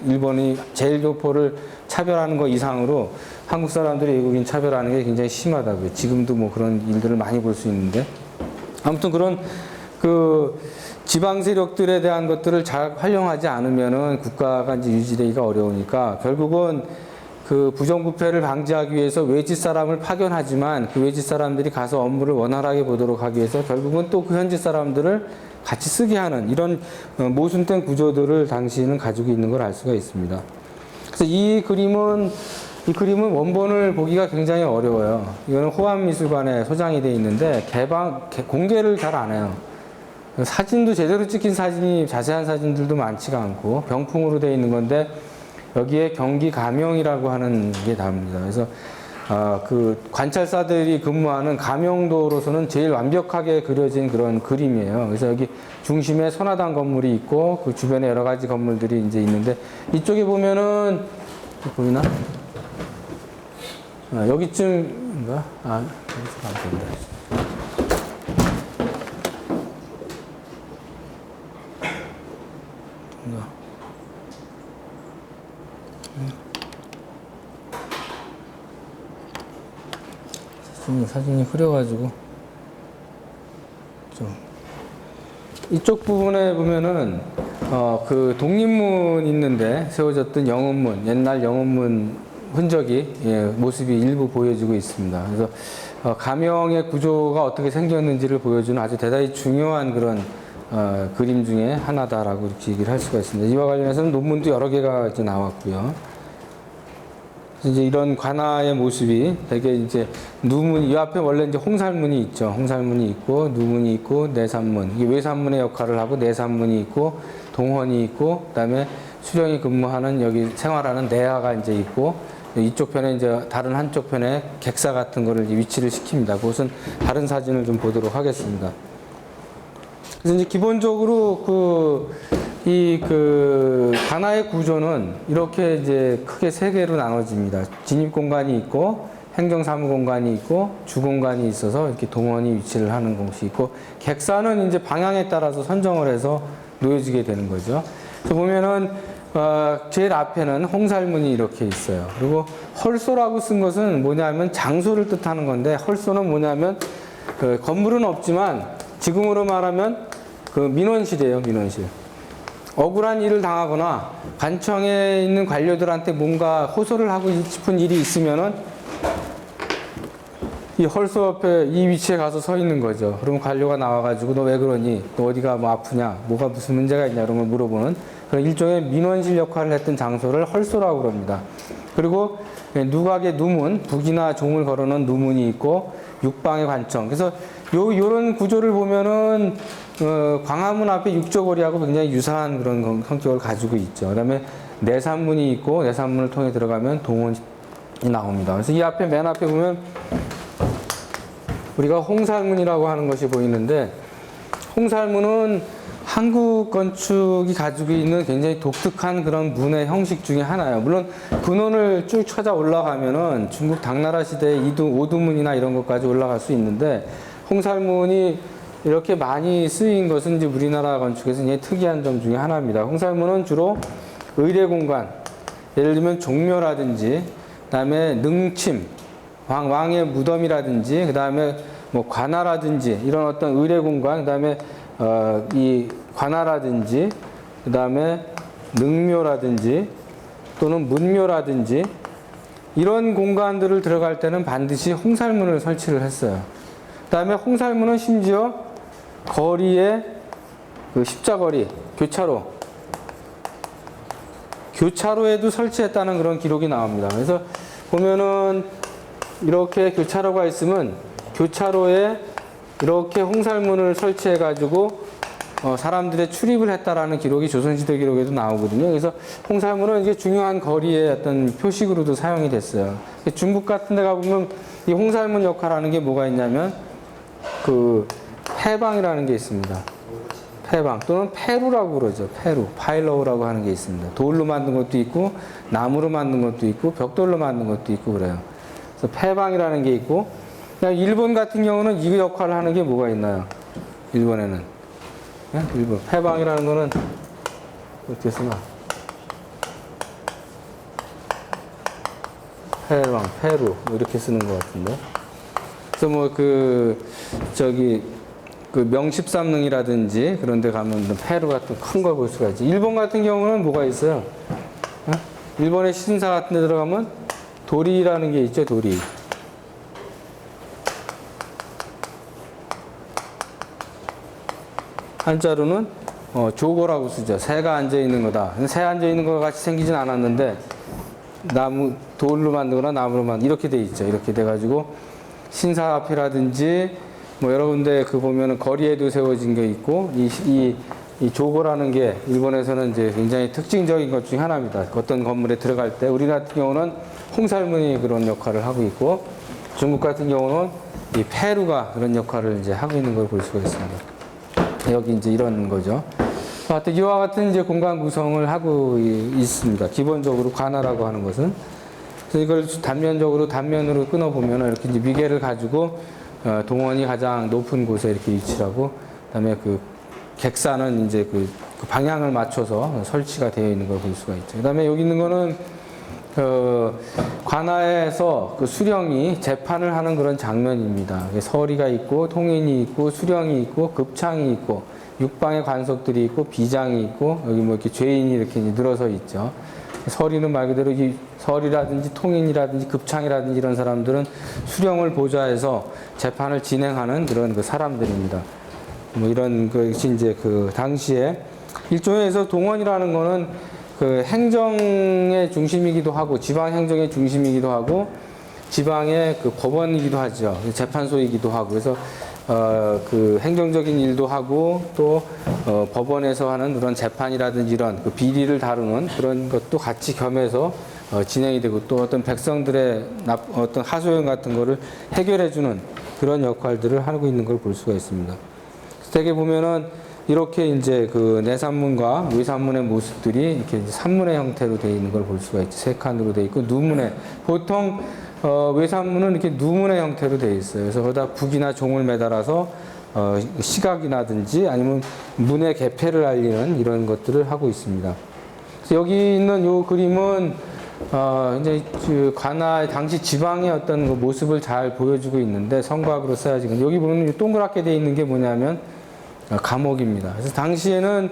일본이 제일교포를 차별하는 거 이상으로 한국 사람들이 외국인 차별하는 게 굉장히 심하다고요. 지금도 뭐 그런 일들을 많이 볼 수 있는데, 아무튼 그런 그 지방 세력들에 대한 것들을 잘 활용하지 않으면은 국가가 이제 유지되기가 어려우니까, 결국은 그 부정부패를 방지하기 위해서 외지 사람을 파견하지만 그 외지 사람들이 가서 업무를 원활하게 보도록 하기 위해서 결국은 또 그 현지 사람들을 같이 쓰게 하는 이런 모순된 구조들을 당시에는 가지고 있는 걸 알 수가 있습니다. 그래서 이 그림은 원본을 보기가 굉장히 어려워요. 이거는 호암미술관에 소장이 되어 있는데 공개를 잘 안 해요. 사진도 제대로 찍힌 사진이, 자세한 사진들도 많지가 않고 병풍으로 되어 있는 건데, 여기에 경기 가명이라고 하는 게 나옵니다. 그래서 그 관찰사들이 근무하는 가명도로서는 제일 완벽하게 그려진 그런 그림이에요. 그래서 여기 중심에 선화당 건물이 있고 그 주변에 여러 가지 건물들이 이제 있는데, 이쪽에 보면은 보이나? 여기쯤인가? 여기서 가면 된다. 사진이 흐려가지고 좀 이쪽 부분에 보면은 그 독립문 있는데 세워졌던 영업문, 옛날 영업문 흔적이 모습이 일부 보여지고 있습니다. 그래서 가명의 구조가 어떻게 생겼는지를 보여주는 아주 대단히 중요한 그런 그림 중에 하나다라고 이렇게 얘기를 할 수가 있습니다. 이와 관련해서는 논문도 여러 개가 이제 나왔고요. 이제 이런 관아의 모습이 되게 이제 누문, 이 앞에 원래 이제 홍살문이 있죠. 홍살문이 있고, 누문이 있고, 내산문. 이게 외산문의 역할을 하고, 내산문이 있고, 동헌이 있고, 그 다음에 수령이 근무하는 여기 생활하는 내하가 이제 있고, 이쪽 편에 이제 다른 한쪽 편에 객사 같은 거를 이제 위치를 시킵니다. 그것은 다른 사진을 좀 보도록 하겠습니다. 그래서 이제 기본적으로 관아의 구조는 이렇게 이제 크게 세 개로 나눠집니다. 진입 공간이 있고, 행정사무 공간이 있고, 주공간이 있어서 이렇게 동원이 위치를 하는 곳이 있고, 객사는 이제 방향에 따라서 선정을 해서 놓여지게 되는 거죠. 그래서 보면은 제일 앞에는 홍살문이 이렇게 있어요. 그리고 헐소라고 쓴 것은 뭐냐면 장소를 뜻하는 건데, 헐소는 뭐냐면 그 건물은 없지만 지금으로 말하면 그 민원실이에요, 민원실. 억울한 일을 당하거나 관청에 있는 관료들한테 뭔가 호소를 하고 싶은 일이 있으면은 이 헐소 옆에 이 위치에 가서 서 있는 거죠. 그러면 관료가 나와가지고 너 왜 그러니? 너 어디가 뭐 아프냐? 뭐가 무슨 문제가 있냐? 이런 걸 물어보는 그런 일종의 민원실 역할을 했던 장소를 헐소라고 그럽니다. 그리고 누각의 누문, 북이나 종을 걸어놓은 누문이 있고, 육방의 관청. 그래서 요런 구조를 보면은 광화문 앞에 육조거리하고 굉장히 유사한 그런 성격을 가지고 있죠. 그 다음에 내산문이 있고, 내산문을 통해 들어가면 동원이 나옵니다. 그래서 이 앞에, 맨 앞에 보면 우리가 홍살문이라고 하는 것이 보이는데, 홍살문은 한국 건축이 가지고 있는 굉장히 독특한 그런 문의 형식 중에 하나예요. 물론 근원을 쭉 찾아 올라가면은 중국 당나라 시대의 오두문이나 이런 것까지 올라갈 수 있는데, 홍살문이 이렇게 많이 쓰인 것은 이제 우리나라 건축에서 굉장히 특이한 점 중에 하나입니다. 홍살문은 주로 의례 공간, 예를 들면 종묘라든지, 그다음에 능침, 왕의 무덤이라든지, 그 다음에 뭐 관아라든지 이런 어떤 의례 공간, 그 다음에 이 관아라든지, 그 다음에 능묘라든지 또는 문묘라든지 이런 공간들을 들어갈 때는 반드시 홍살문을 설치를 했어요. 그 다음에 홍살문은 심지어 거리에 그 십자거리, 교차로에도 설치했다는 그런 기록이 나옵니다. 그래서 보면은 이렇게 교차로가 있으면 교차로에 이렇게 홍살문을 설치해 가지고 사람들의 출입을 했다라는 기록이 조선시대 기록에도 나오거든요. 그래서 홍살문은 이게 중요한 거리의 어떤 표식으로도 사용이 됐어요. 중국 같은 데 가보면 이 홍살문 역할하는 게 뭐가 있냐면 그 패방이라는 게 있습니다. 패방 또는 페루라고 그러죠. 페루, 파일로우라고 하는 게 있습니다. 돌로 만든 것도 있고 나무로 만든 것도 있고 벽돌로 만든 것도 있고 그래요. 그래서 패방이라는 게 있고, 일본 같은 경우는 이 역할을 하는 게 뭐가 있나요? 일본에는 일본 패방이라는 거는 어떻게 쓰나? 패방, 페루 이렇게 쓰는 것 같은데. 그래서 뭐 그 명십삼릉이라든지 그런 데 가면 페루 같은 큰 걸 볼 수가 있지. 일본 같은 경우는 뭐가 있어요? 일본의 신사 같은 데 들어가면 도리라는 게 있죠, 도리. 한자로는 조고라고 쓰죠. 새가 앉아있는 거다. 새 앉아있는 것 같이 생기진 않았는데 돌로 만들거나 나무로 만들 이렇게 돼 있죠. 이렇게 돼가지고 신사 앞이라든지 뭐 여러 군데 그 보면은 거리에도 세워진 게 있고 이 조고라는 게 일본에서는 이제 굉장히 특징적인 것 중에 하나입니다. 어떤 건물에 들어갈 때 우리 같은 경우는 홍살문이 그런 역할을 하고 있고 중국 같은 경우는 이 페루가 그런 역할을 이제 하고 있는 걸 볼 수가 있습니다. 여기 이제 이런 거죠. 하여튼 이와 같은 이제 공간 구성을 하고 있습니다. 기본적으로 관아라고 하는 것은. 그래서 이걸 단면으로 끊어 보면 이렇게 이제 미개를 가지고 동원이 가장 높은 곳에 이렇게 위치하고, 그다음에 그 객사는 이제 그 방향을 맞춰서 설치가 되어 있는 걸 볼 수가 있죠. 그다음에 여기 있는 거는 관아에서 그 수령이 재판을 하는 그런 장면입니다. 서리가 있고 통인이 있고 수령이 있고 급창이 있고 육방의 관석들이 있고 비장이 있고 여기 뭐 이렇게 죄인이 이렇게 늘어서 있죠. 서리는 말 그대로 이 서리라든지 통인이라든지 급창이라든지 이런 사람들은 수령을 보좌해서 재판을 진행하는 그런 그 사람들입니다. 뭐 이런 것이 이제 그 당시에 일종에서 동원이라는 거는 그 행정의 중심이기도 하고 지방 행정의 중심이기도 하고 지방의 그 법원이기도 하죠. 재판소이기도 하고 그래서 그 행정적인 일도 하고 또 법원에서 하는 그런 재판이라든지 이런 그 비리를 다루는 그런 것도 같이 겸해서 진행이 되고 또 어떤 백성들의 어떤 하소연 같은 거를 해결해주는 그런 역할들을 하고 있는 걸 볼 수가 있습니다. 되게 보면은 이렇게 이제 그 내산문과 외산문의 모습들이 이렇게 산문의 형태로 되어 있는 걸 볼 수가 있죠. 세 칸으로 되어 있고 누문에 보통 외산문은 이렇게 누문의 형태로 되어 있어요. 그래서 거기다 북이나 종을 매달아서 시각이라든지 아니면 문의 개폐를 알리는 이런 것들을 하고 있습니다. 그래서 여기 있는 이 그림은 이제 그 관아 당시 지방의 어떤 그 모습을 잘 보여주고 있는데 성곽으로 써야지. 여기 보면 동그랗게 되어 있는 게 뭐냐면 감옥입니다. 그래서 당시에는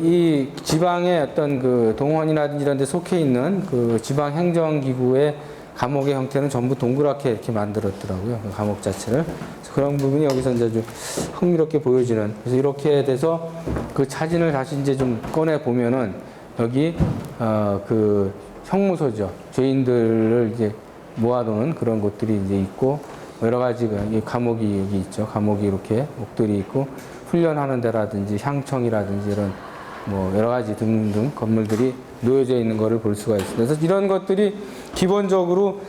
이 지방의 어떤 그 동원이라든지 이런 데 속해 있는 그 지방 행정기구의 감옥의 형태는 전부 동그랗게 이렇게 만들었더라고요. 그 감옥 자체를. 그래서 그런 부분이 여기서 이제 좀 흥미롭게 보여지는. 그래서 이렇게 돼서 그 사진을 다시 이제 좀 꺼내 보면은 여기 그 형무소죠. 죄인들을 이제 모아놓은 그런 곳들이 이제 있고 여러 가지 감옥이 여기 있죠. 감옥이 이렇게 옥들이 있고 훈련하는 데라든지 향청이라든지 이런 뭐 여러 가지 등등 건물들이 놓여져 있는 것을 볼 수가 있습니다. 그래서 이런 것들이 기본적으로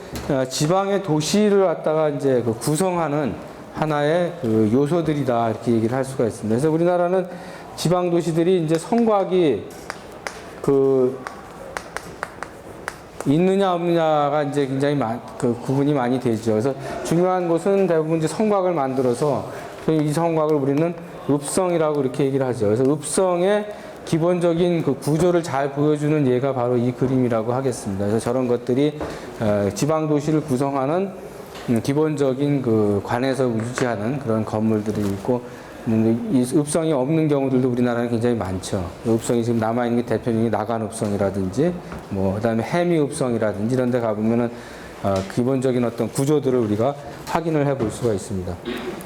지방의 도시를 갖다가 이제 그 구성하는 하나의 그 요소들이다 이렇게 얘기를 할 수가 있습니다. 그래서 우리나라는 지방 도시들이 이제 성곽이 그 있느냐 없느냐가 이제 굉장히 그 구분이 많이 되죠. 그래서 중요한 것은 대부분 이제 성곽을 만들어서 이 성곽을 우리는 읍성이라고 이렇게 얘기를 하죠. 그래서 읍성에 기본적인 그 구조를 잘 보여주는 예가 바로 이 그림이라고 하겠습니다. 그래서 저런 것들이 지방 도시를 구성하는 기본적인 그 관에서 유지하는 그런 건물들이 있고, 이 읍성이 없는 경우들도 우리나라는 굉장히 많죠. 읍성이 지금 남아있는 게 대표적인 나간읍성이라든지, 그다음에 해미읍성이라든지 이런 데 가보면은, 기본적인 어떤 구조들을 우리가 확인을 해 볼 수가 있습니다.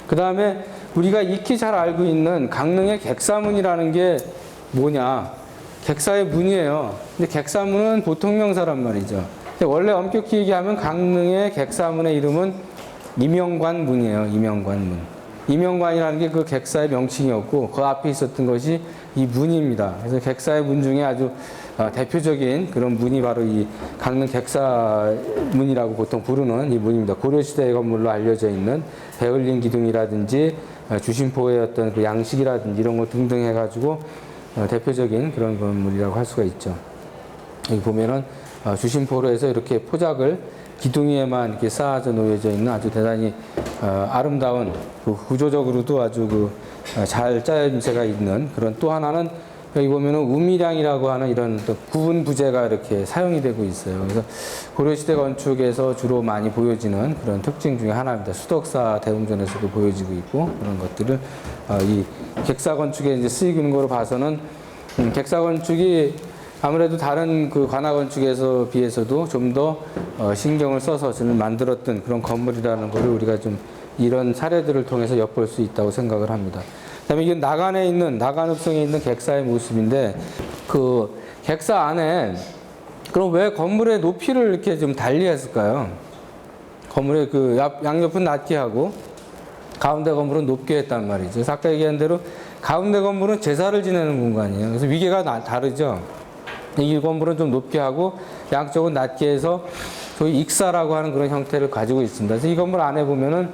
그 다음에 우리가 익히 잘 알고 있는 강릉의 객사문이라는 게 뭐냐. 객사의 문이에요. 근데 객사문은 보통 명사란 말이죠. 근데 원래 엄격히 얘기하면 강릉의 객사문의 이름은 이명관문이에요. 이명관문. 이명관이라는 게 그 객사의 명칭이었고, 그 앞에 있었던 것이 이 문입니다. 그래서 객사의 문 중에 아주 대표적인 그런 문이 바로 이 강릉 객사문이라고 보통 부르는 이 문입니다. 고려시대의 건물로 알려져 있는 베을린 기둥이라든지 주심포의 어떤 그 양식이라든지 이런 거 등등 해가지고 대표적인 그런 건물이라고 할 수가 있죠. 여기 보면은 주심포로 해서 이렇게 포작을 기둥위에만 이렇게 쌓아져 놓여져 있는 아주 대단히 아름다운, 그 구조적으로도 아주 잘 짜임새가 있는 그런, 또 하나는 여기 보면은 우미량이라고 하는 이런 구분 부재가 이렇게 사용이 되고 있어요. 그래서 고려시대 건축에서 주로 많이 보여지는 그런 특징 중에 하나입니다. 수덕사 대웅전에서도 보여지고 있고, 그런 것들을 이 객사 건축에 이제 쓰이는 거로 봐서는 객사 건축이 아무래도 다른 그 관아 건축에서 비해서도 좀 더 신경을 써서 저는 만들었던 그런 건물이라는 것을 우리가 좀 이런 사례들을 통해서 엿볼 수 있다고 생각을 합니다. 그다음에 이게 나간읍성에 있는 객사의 모습인데, 그 객사 안에 그럼 왜 건물의 높이를 이렇게 좀 달리했을까요? 건물의 그 양옆은 낮게 하고 가운데 건물은 높게 했단 말이죠. 그래서 아까 얘기한 대로 가운데 건물은 제사를 지내는 공간이에요. 그래서 위계가 다르죠. 이 건물은 좀 높게 하고 양쪽은 낮게 해서 소위 익사라고 하는 그런 형태를 가지고 있습니다. 그래서 이 건물 안에 보면은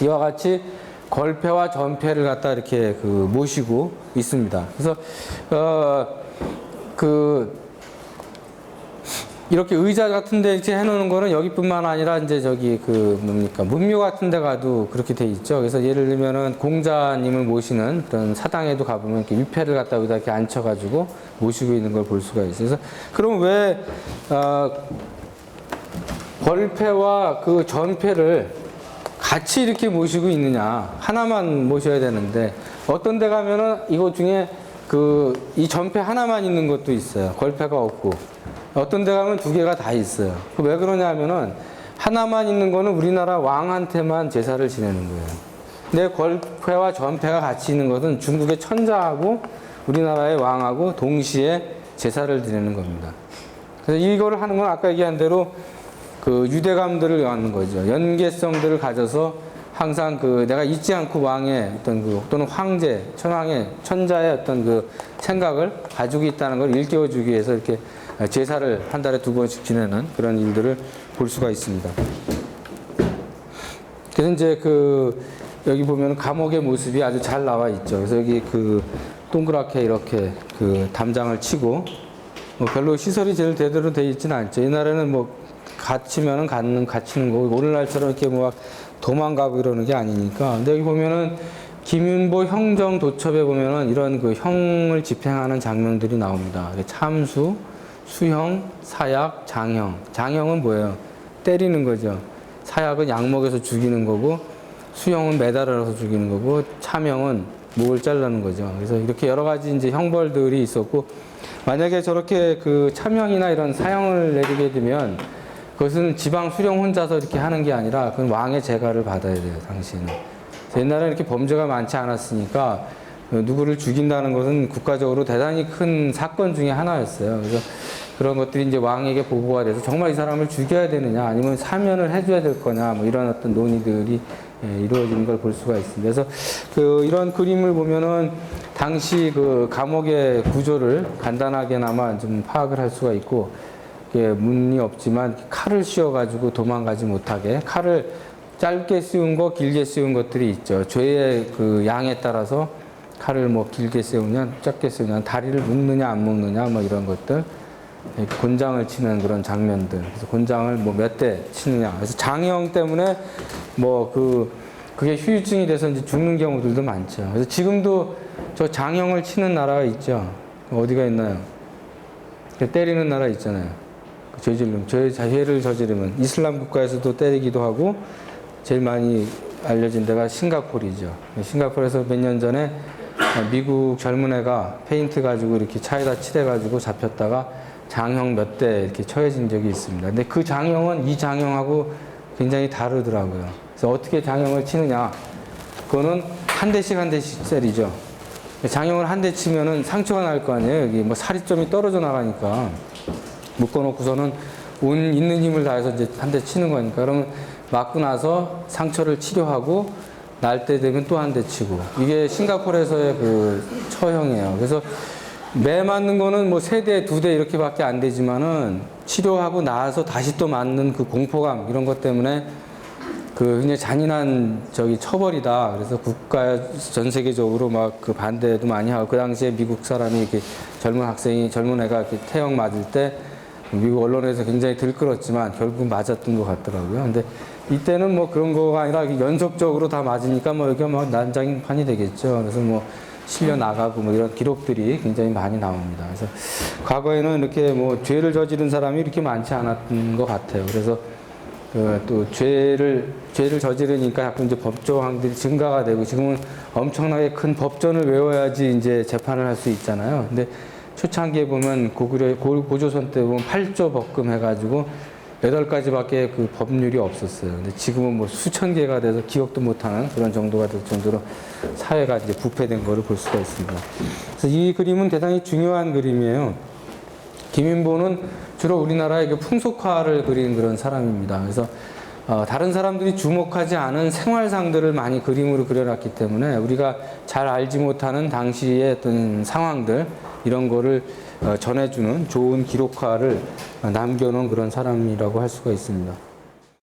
이와 같이 걸패와 전패를 갖다 이렇게 그 모시고 있습니다. 그래서 이렇게 의자 같은 데 이렇게 해놓는 거는 여기뿐만 아니라 이제 저기 문묘 같은 데 가도 그렇게 돼 있죠. 그래서 예를 들면은 공자님을 모시는 그런 사당에도 가보면 이렇게 위패를 갖다 여기다 이렇게 앉혀가지고 모시고 있는 걸 볼 수가 있어요. 그래서 그럼 왜 걸패와 그 전패를 같이 이렇게 모시고 있느냐? 하나만 모셔야 되는데, 어떤 데 가면은 이것 중에 이 전패 하나만 있는 것도 있어요. 걸패가 없고. 어떤 데 가면 두 개가 다 있어요. 왜 그러냐면은 하나만 있는 거는 우리나라 왕한테만 제사를 지내는 거예요. 근데 걸패와 전패가 같이 있는 것은 중국의 천자하고 우리나라의 왕하고 동시에 제사를 지내는 겁니다. 그래서 이거를 하는 건 아까 얘기한 대로 그 유대감들을 갖는 거죠. 연계성들을 가져서 항상 내가 잊지 않고 왕의 어떤 또는 황제, 천자의 어떤 그 생각을 가지고 있다는 걸 일깨워주기 위해서 이렇게 제사를 한 달에 2번씩 지내는 그런 일들을 볼 수가 있습니다. 그래서 이제 여기 보면 감옥의 모습이 아주 잘 나와 있죠. 그래서 여기 동그랗게 이렇게 담장을 치고, 별로 시설이 제일 제대로 되어 있지는 않죠. 옛날에는 갇히면은 갇히는 거고, 오늘날처럼 이렇게 도망가고 이러는 게 아니니까. 근데 여기 보면은 김윤보 형정 도첩에 보면은 이런 형을 집행하는 장면들이 나옵니다. 참수, 수형, 사약, 장형. 장형은 뭐예요? 때리는 거죠. 사약은 약 먹여서 죽이는 거고, 수형은 매달아서 죽이는 거고, 참형은 목을 자르는 거죠. 그래서 이렇게 여러 가지 이제 형벌들이 있었고, 만약에 저렇게 참형이나 이런 사형을 내리게 되면 그것은 지방 수령 혼자서 이렇게 하는 게 아니라 그건 왕의 재가를 받아야 돼요, 당시에는. 옛날에 이렇게 범죄가 많지 않았으니까 누구를 죽인다는 것은 국가적으로 대단히 큰 사건 중에 하나였어요. 그래서 그런 것들이 이제 왕에게 보고가 돼서 정말 이 사람을 죽여야 되느냐, 아니면 사면을 해줘야 될 거냐, 이런 어떤 논의들이 이루어지는 걸 볼 수가 있습니다. 그래서 이런 그림을 보면은 당시 감옥의 구조를 간단하게나마 좀 파악을 할 수가 있고, 문이 없지만 칼을 씌워가지고 도망가지 못하게 칼을 짧게 씌운 거, 길게 씌운 것들이 있죠. 죄의 양에 따라서 칼을 길게 씌우냐, 짧게 씌우냐, 다리를 묶느냐, 안 묶느냐, 이런 것들. 곤장을 치는 그런 장면들. 그래서 곤장을 몇 대 치느냐. 그래서 장형 때문에 그게 후유증이 돼서 이제 죽는 경우들도 많죠. 그래서 지금도 저 장형을 치는 나라가 있죠. 어디가 있나요? 때리는 나라 있잖아요. 죄를 저지르면 이슬람 국가에서도 때리기도 하고 제일 많이 알려진 데가 싱가포르이죠. 싱가포르에서 몇 년 전에 미국 젊은 애가 페인트 가지고 이렇게 차에다 칠해가지고 잡혔다가 장형 몇 대 이렇게 처해진 적이 있습니다. 근데 그 장형은 이 장형하고 굉장히 다르더라고요. 그래서 어떻게 장형을 치느냐? 그거는 한 대씩 때리죠. 장형을 한 대 치면은 상처가 날 거 아니에요. 여기 뭐 살이 떨어져 나가니까 묶어놓고서는 온 있는 힘을 다해서 이제 한 대 치는 거니까. 그러면 맞고 나서 상처를 치료하고 날 때 되면 또 한 대 치고. 이게 싱가포르에서의 그 처형이에요. 그래서 매 맞는 거는 뭐 3대, 2대 이렇게밖에 안 되지만은 치료하고 나서 다시 또 맞는 그 공포감 이런 것 때문에 그 굉장히 잔인한 처벌이다. 그래서 국가 전 세계적으로 막 그 반대도 많이 하고 그 당시에 미국 사람이 이렇게 젊은 애가 이렇게 태형 맞을 때 미국 언론에서 굉장히 들끓었지만 결국 맞았던 것 같더라고요. 근데 이때는 뭐 그런 거가 아니라 연속적으로 다 맞으니까 뭐 여기가 뭐 난장판이 되겠죠. 그래서 뭐 실려 나가고 뭐 이런 기록들이 굉장히 많이 나옵니다. 그래서 과거에는 이렇게 뭐 죄를 저지른 사람이 이렇게 많지 않았던 것 같아요. 그래서 또 죄를 저지르니까 자꾸 이제 법조항들이 증가가 되고 지금은 엄청나게 큰 법전을 외워야지 이제 재판을 할 수 있잖아요. 근데 초창기에 보면 고조선 때 보면 8조 법금 해가지고 8가지밖에 그 법률이 없었어요. 근데 지금은 뭐 수천 개가 돼서 기억도 못하는 그런 정도가 될 정도로 사회가 이제 부패된 거를 볼 수가 있습니다. 그래서 이 그림은 대단히 중요한 그림이에요. 김인보는 주로 우리나라의 그 풍속화를 그린 그런 사람입니다. 그래서 다른 사람들이 주목하지 않은 생활상들을 많이 그림으로 그려놨기 때문에 우리가 잘 알지 못하는 당시의 어떤 상황들 이런 거를 전해주는 좋은 기록화를 남겨놓은 그런 사람이라고 할 수가 있습니다.